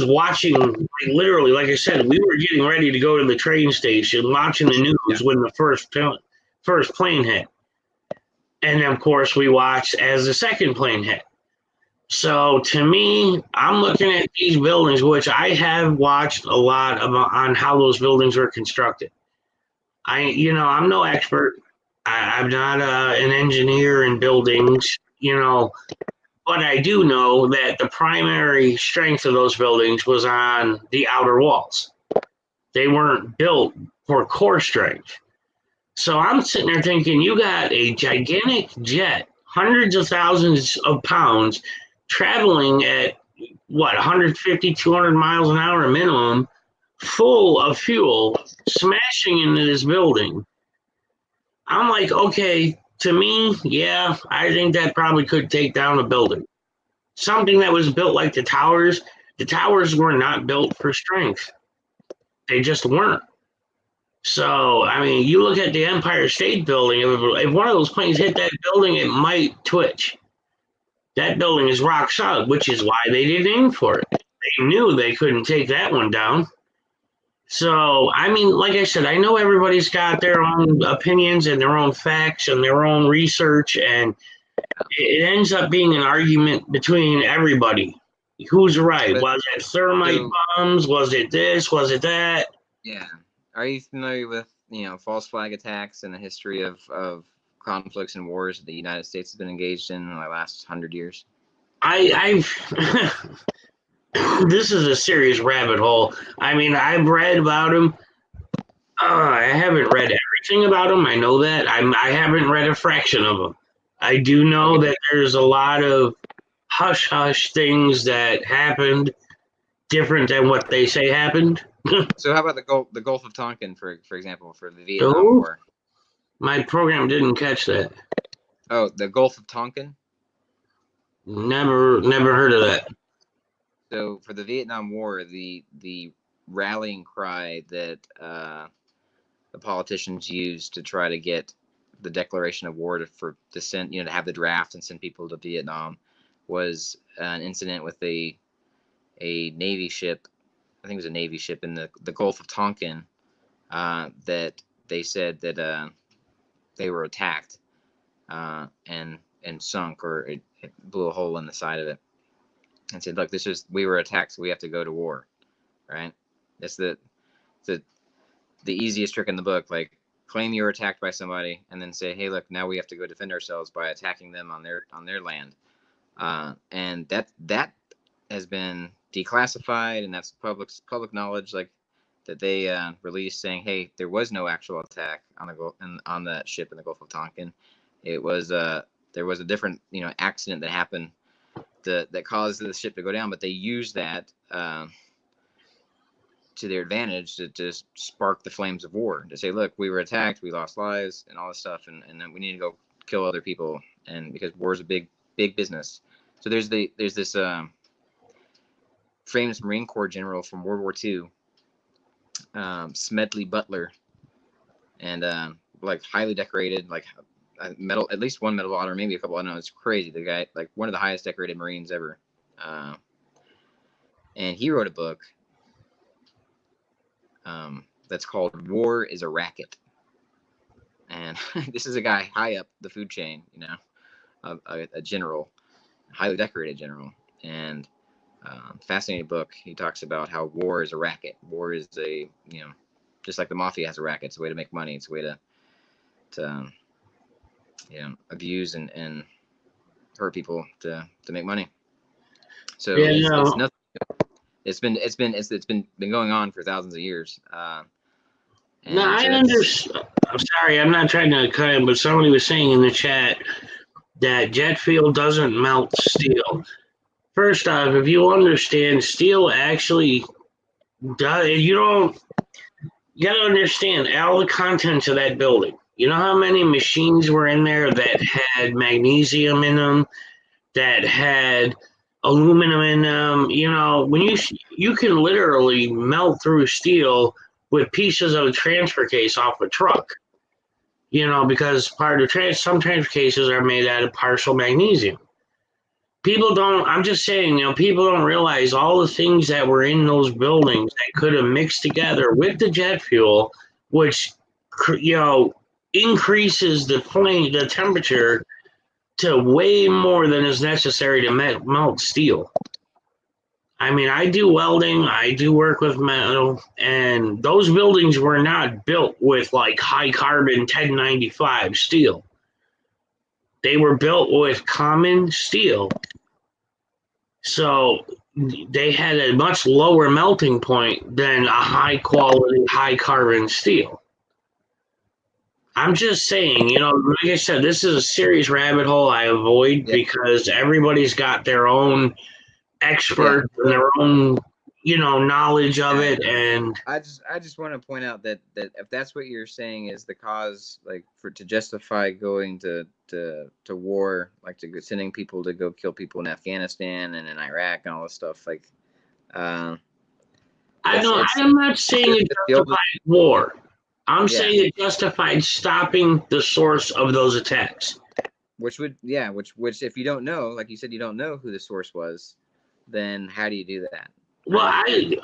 watching, literally, like I said, we were getting ready to go to the train station, watching the news when the first plane hit. And of course, we watched as the second plane hit. So to me, I'm looking at these buildings, which I have watched a lot on how those buildings were constructed. I'm no expert. I'm not an engineer in buildings, but I do know that the primary strength of those buildings was on the outer walls. They weren't built for core strength. So I'm sitting there thinking, you got a gigantic jet, hundreds of thousands of pounds, traveling at, 150, 200 miles an hour minimum, full of fuel, smashing into this building. I'm like, okay, to me, yeah, I think that probably could take down a building. Something that was built like the towers were not built for strength. They just weren't. So, I mean, you look at the Empire State Building, if one of those planes hit that building, it might twitch. That building is rock solid, which is why they didn't aim for it. They knew they couldn't take that one down. So, I mean, like I said, I know everybody's got their own opinions and their own facts and their own research, and it ends up being an argument between everybody. Who's right? Was it thermite bombs? Was it this? Was it that? Yeah. Are you familiar with false flag attacks and the history of conflicts and wars that the United States has been engaged in the last 100 years? I've this is a serious rabbit hole. I mean, I've read about them. I haven't read everything about them. I know that. I haven't read a fraction of them. I do know Okay. that there's a lot of hush-hush things that happened different than what they say happened. So how about the Gulf of Tonkin, for example, for the Vietnam Oh, War? my program didn't catch that. Oh, the Gulf of Tonkin. Never heard of that. So for the Vietnam War, the rallying cry that the politicians used to try to get the declaration of war to send, to have the draft and send people to Vietnam, was an incident with a Navy ship. I think it was a Navy ship in the Gulf of Tonkin, that they said that they were attacked, and sunk, or it blew a hole in the side of it, and said, "Look, we were attacked, so we have to go to war." Right? That's the easiest trick in the book. Like, claim you were attacked by somebody, and then say, "Hey, look, now we have to go defend ourselves by attacking them on their land." And that has been declassified, and that's public knowledge. Like, that they released, saying, "Hey, there was no actual attack on that ship in the Gulf of Tonkin. It was there was a different accident that happened that caused the ship to go down, but they used that to their advantage to just spark the flames of war, to say, look, we were attacked, we lost lives and all this stuff, and then we need to go kill other people, and because war is a big business." So there's this famous Marine Corps general from World War II, Smedley Butler, and like highly decorated, like medal, at least one medal honor, maybe a couple. I don't know, it's crazy. The guy, like one of the highest decorated Marines ever, and he wrote a book that's called "War is a Racket." And this is a guy high up the food chain, a general, highly decorated general, and fascinating book. He talks about how war is a racket. War is just like the mafia has a racket. It's a way to make money. It's a way to abuse and hurt people to make money. So Yeah, it's nothing. It's been going on for thousands of years. No, I understand. I'm sorry, I'm not trying to cut him, but somebody was saying in the chat that jet fuel doesn't melt steel. First off, if you understand, steel actually does. You got to understand all the contents of that building. You know how many machines were in there that had magnesium in them, that had aluminum in them? When you can literally melt through steel with pieces of a transfer case off a truck. Because some transfer cases are made out of partial magnesium. People don't, I'm just saying, people don't realize all the things that were in those buildings that could have mixed together with the jet fuel, which, increases the temperature to way more than is necessary to melt steel. I mean, I do welding, I do work with metal, and those buildings were not built with like high carbon 1095 steel. They were built with common steel. So they had a much lower melting point than a high quality, high carbon steel. I'm just saying, like I said, this is a serious rabbit hole I avoid because everybody's got their own expert and their own, knowledge of it. And I just want to point out that if that's what you're saying is the cause, like to justify going to war, like sending people to go kill people in Afghanistan and in Iraq and all this stuff, like I'm not saying it justified war. I'm saying it justified stopping the source of those attacks. Which if you don't know, like you said, you don't know who the source was, then how do you do that? Well, you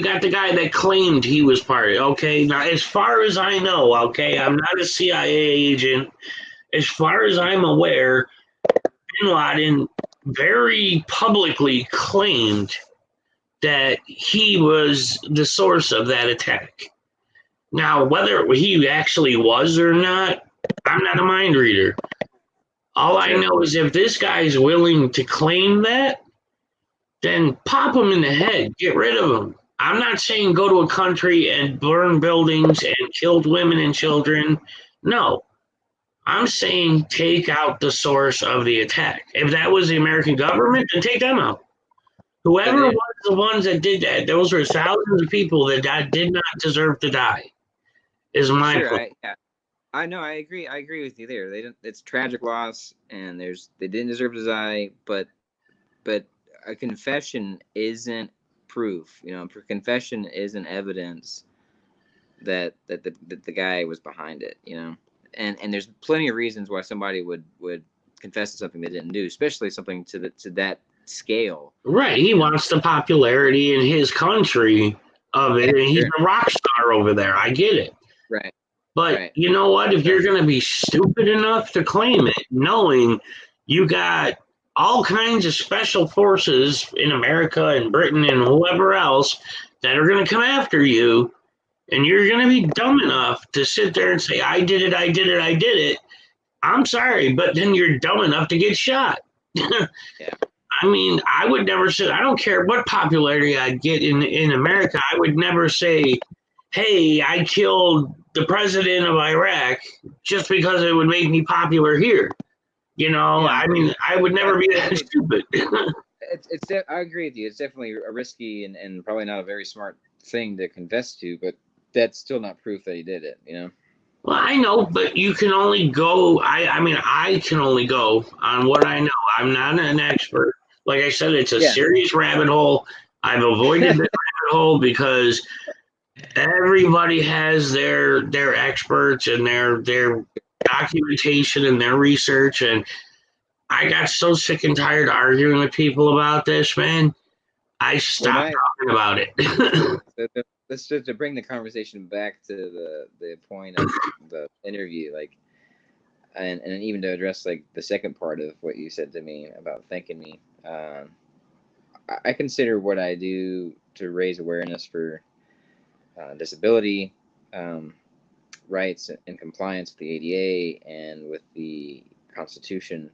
got the guy that claimed he was part of it. Okay, now as far as I know, I'm not a CIA agent. As far as I'm aware, Bin Laden very publicly claimed that he was the source of that attack. Now, whether he actually was or not, I'm not a mind reader. All I know is if this guy's willing to claim that, then pop him in the head. Get rid of him. I'm not saying go to a country and burn buildings and kill women and children. No. I'm saying take out the source of the attack. If that was the American government, then take them out. Whoever was the ones that did that, those were thousands of people that did not deserve to die. Is my point. I know. I agree. I agree with you there. They don't. It's tragic loss, and they didn't deserve to die. But a confession isn't proof. Confession isn't evidence that the guy was behind it. And there's plenty of reasons why somebody would confess to something they didn't do, especially something to that scale. Right. He wants the popularity in his country of it, and he's a rock star over there. I get it. Right. But you know what? If you're going to be stupid enough to claim it, knowing you got all kinds of special forces in America and Britain and whoever else that are going to come after you, and you're going to be dumb enough to sit there and say, I did it. I'm sorry, but then you're dumb enough to get shot. I mean, I would never say, I don't care what popularity I get in America, I would never say, hey, I killed the president of Iraq just because it would make me popular here. I mean, I would never be that stupid. I agree with you. It's definitely a risky and probably not a very smart thing to confess to, but that's still not proof that he did it, Well, I know, but you can only go, I can only go on what I know. I'm not an expert. Like I said, it's a serious rabbit hole. I've avoided the rabbit hole because everybody has their experts and their documentation and their research, and I got so sick and tired of arguing with people about this, man. I stopped talking about it. Let's just to bring the conversation back to the point of the interview, and even to address the second part of what you said to me about thanking me. I consider what I do to raise awareness for disability rights and compliance with the ADA and with the Constitution.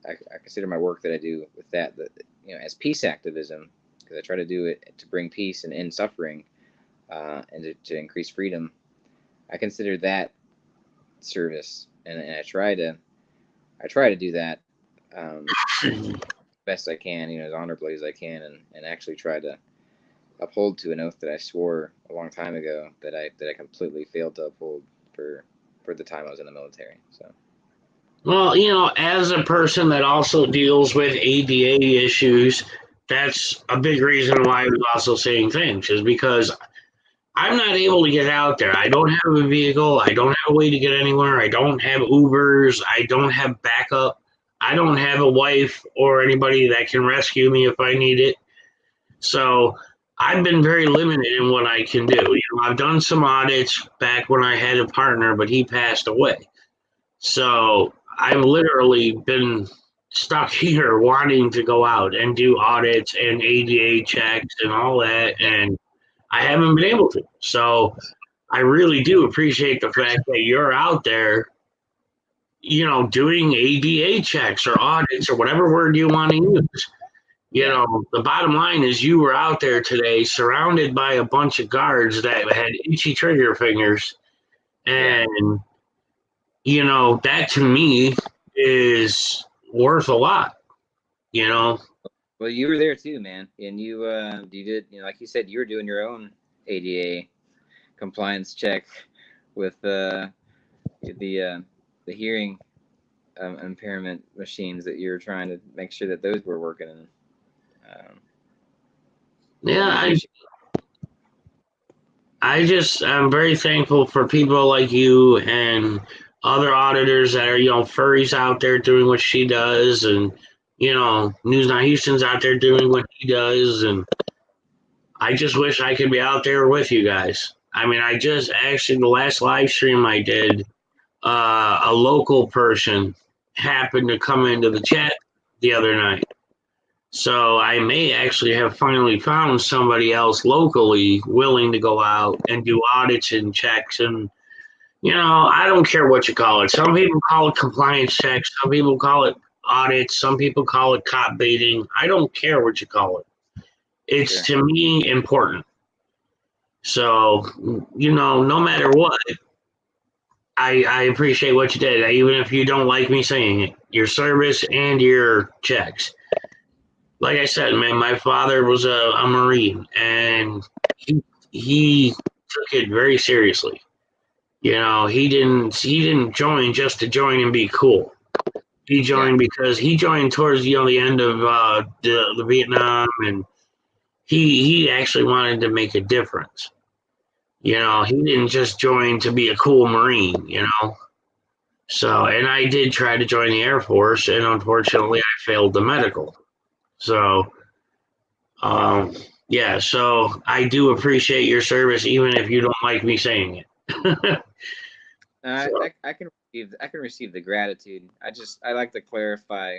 I consider my work that I do with that as peace activism, because I try to do it to bring peace and end suffering, and to increase freedom. I consider that service, and I try to do that best I can, as honorably as I can, and actually try to uphold to an oath that I swore a long time ago that I completely failed to uphold for the time I was in the military. So. Well, as a person that also deals with ADA issues, that's a big reason why I was also saying things, is because I'm not able to get out there. I don't have a vehicle. I don't have a way to get anywhere. I don't have Ubers. I don't have backup. I don't have a wife or anybody that can rescue me if I need it. So I've been very limited in what I can do. I've done some audits back when I had a partner, but he passed away. So I've literally been stuck here wanting to go out and do audits and ADA checks and all that, and I haven't been able to. So I really do appreciate the fact that you're out there, doing ADA checks or audits or whatever word you want to use. The bottom line is you were out there today surrounded by a bunch of guards that had itchy trigger fingers, and that to me is worth a lot, Well, you were there too, man, and you did, like you said, you were doing your own ADA compliance check with the hearing impairment machines that you're trying to make sure that those were working. I'm very thankful for people like you and other auditors that are, Furry's out there doing what she does, and, News Not Houston's out there doing what he does, and I just wish I could be out there with you guys. I mean, the last live stream I did, a local person happened to come into the chat the other night. So I may actually have finally found somebody else locally willing to go out and do audits and checks and, I don't care what you call it. Some people call it compliance checks. Some people call it audits. Some people call it cop baiting. I don't care what you call it. It's Sure. to me important. So, no matter what, I appreciate what you did, even if you don't like me saying it. Your service and your checks. Like I said, man, my father was a Marine, and he took it very seriously. He didn't join just to join and be cool. He joined because he joined towards the end of the Vietnam, and he actually wanted to make a difference. He didn't just join to be a cool Marine. So, and I did try to join the Air Force, and unfortunately, I failed the medical. So, yeah. So I do appreciate your service, even if you don't like me saying it. So, I can receive the gratitude. I like to clarify,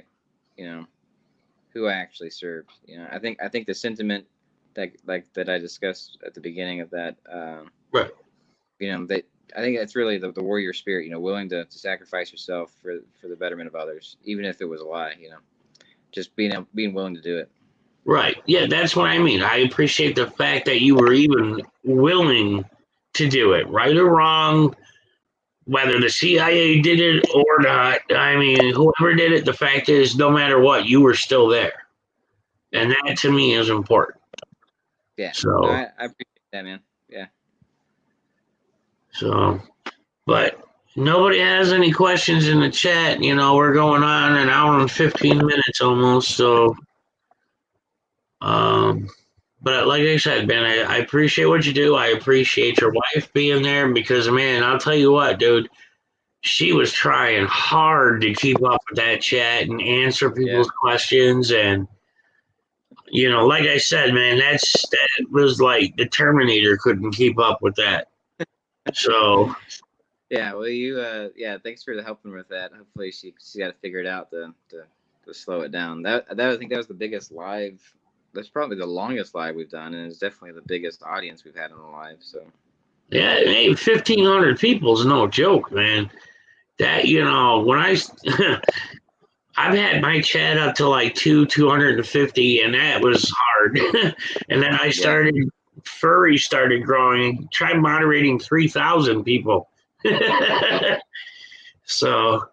who I actually served. I think the sentiment that I discussed at the beginning of that, right. that I think that's really the warrior spirit. Willing to sacrifice yourself for the betterment of others, even if it was a lie. Just being willing to do it. Right. Yeah, that's what I mean. I appreciate the fact that you were even willing to do it, right or wrong, whether the CIA did it or not. I mean, whoever did it, the fact is, no matter what, you were still there. And that to me is important. Yeah. So, No, I appreciate that, man. Yeah. So, but nobody has any questions in the chat. We're going on an hour and 15 minutes almost. So, but like I said, Ben, I appreciate what you do. I appreciate your wife being there because, man, I'll tell you what, dude, she was trying hard to keep up with that chat and answer people's questions. And, like I said, man, that was like the Terminator couldn't keep up with that. So, yeah, well, thanks for helping with that. Hopefully, she got to figure it out to slow it down. I think that was the biggest live. That's probably the longest live we've done, and it's definitely the biggest audience we've had on the live. So, yeah, 1,500 people is no joke, man. That when I've had my chat up to like 250, and that was hard. And then I started. Furry started growing. Tried moderating 3,000 people. So,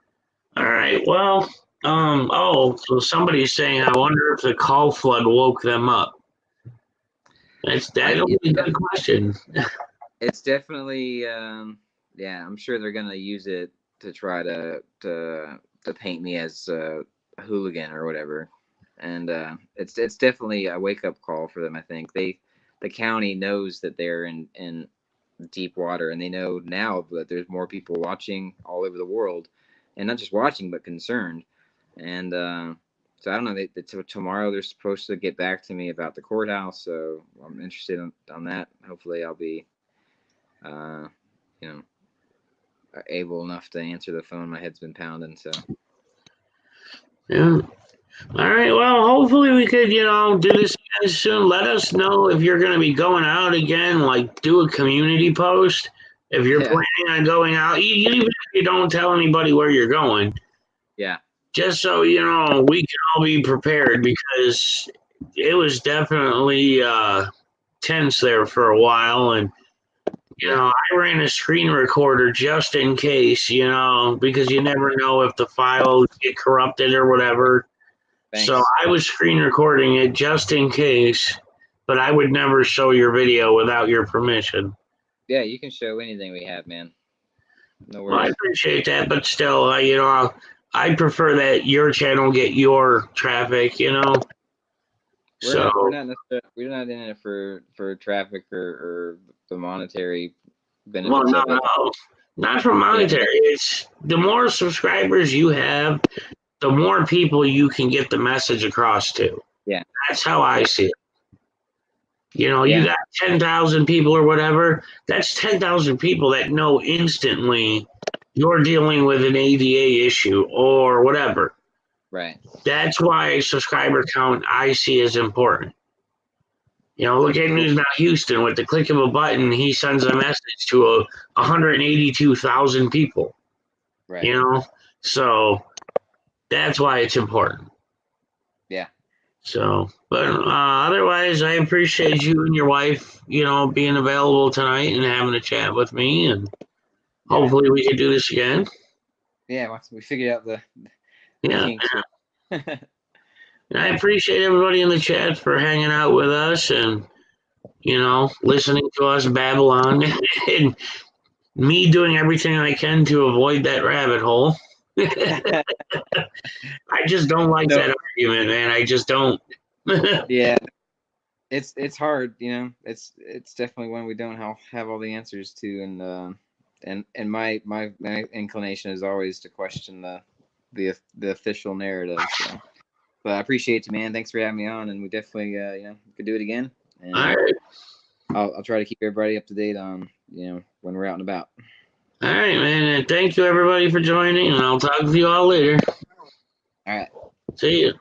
all right. Well, so somebody's saying, I wonder if the call flood woke them up. That'll be a good question. It's definitely, I'm sure they're gonna use it to try to paint me as a hooligan or whatever, and it's definitely a wake up call for them. I think the county knows that they're in deep water, and they know now that there's more people watching all over the world, and not just watching but concerned. And so I don't know. Tomorrow they're supposed to get back to me about the courthouse, so I'm interested on that. Hopefully, I'll be, able enough to answer the phone. My head's been pounding, so. Yeah. All right. Well, hopefully we could, do this again soon. Let us know if you're going to be going out again. Like, do a community post if you're planning on going out, even if you don't tell anybody where you're going. Yeah. Just so we can all be prepared, because it was definitely tense there for a while, and I ran a screen recorder just in case, because you never know if the files get corrupted or whatever. Thanks. So I was screen recording it just in case, but I would never show your video without your permission. Yeah, you can show anything we have, man. No worries. Well, I appreciate that, but still, I prefer that your channel get your traffic, We're not in it for traffic or the monetary benefits. Well, no, not for monetary. It's the more subscribers you have, the more people you can get the message across to. Yeah. That's how I see it. You got 10,000 people or whatever. That's 10,000 people that know instantly you're dealing with an ADA issue or whatever. Right. That's why subscriber count I see is important. You know, look at News Now Houston. With the click of a button, he sends a message to 182,000 people. Right. You know, so that's why it's important. Yeah. So, but otherwise, I appreciate you and your wife, you know, being available tonight and having a chat with me, and hopefully we can do this again. Yeah, once we figured out the Yeah. kinks. And I appreciate everybody in the chat for hanging out with us and, you know, listening to us babble on and me doing everything I can to avoid that rabbit hole. I just don't like that argument, man. I just don't. Yeah, it's hard, you know. It's definitely one we don't have all the answers to, and my inclination is always to question the official narrative. So, but I appreciate you, man. Thanks for having me on, and we definitely you know, could do it again. And All right. I'll try to keep everybody up to date on, you know, when we're out and about. All right, man. And thank you, everybody, for joining, and I'll talk to you all later. All right. See you.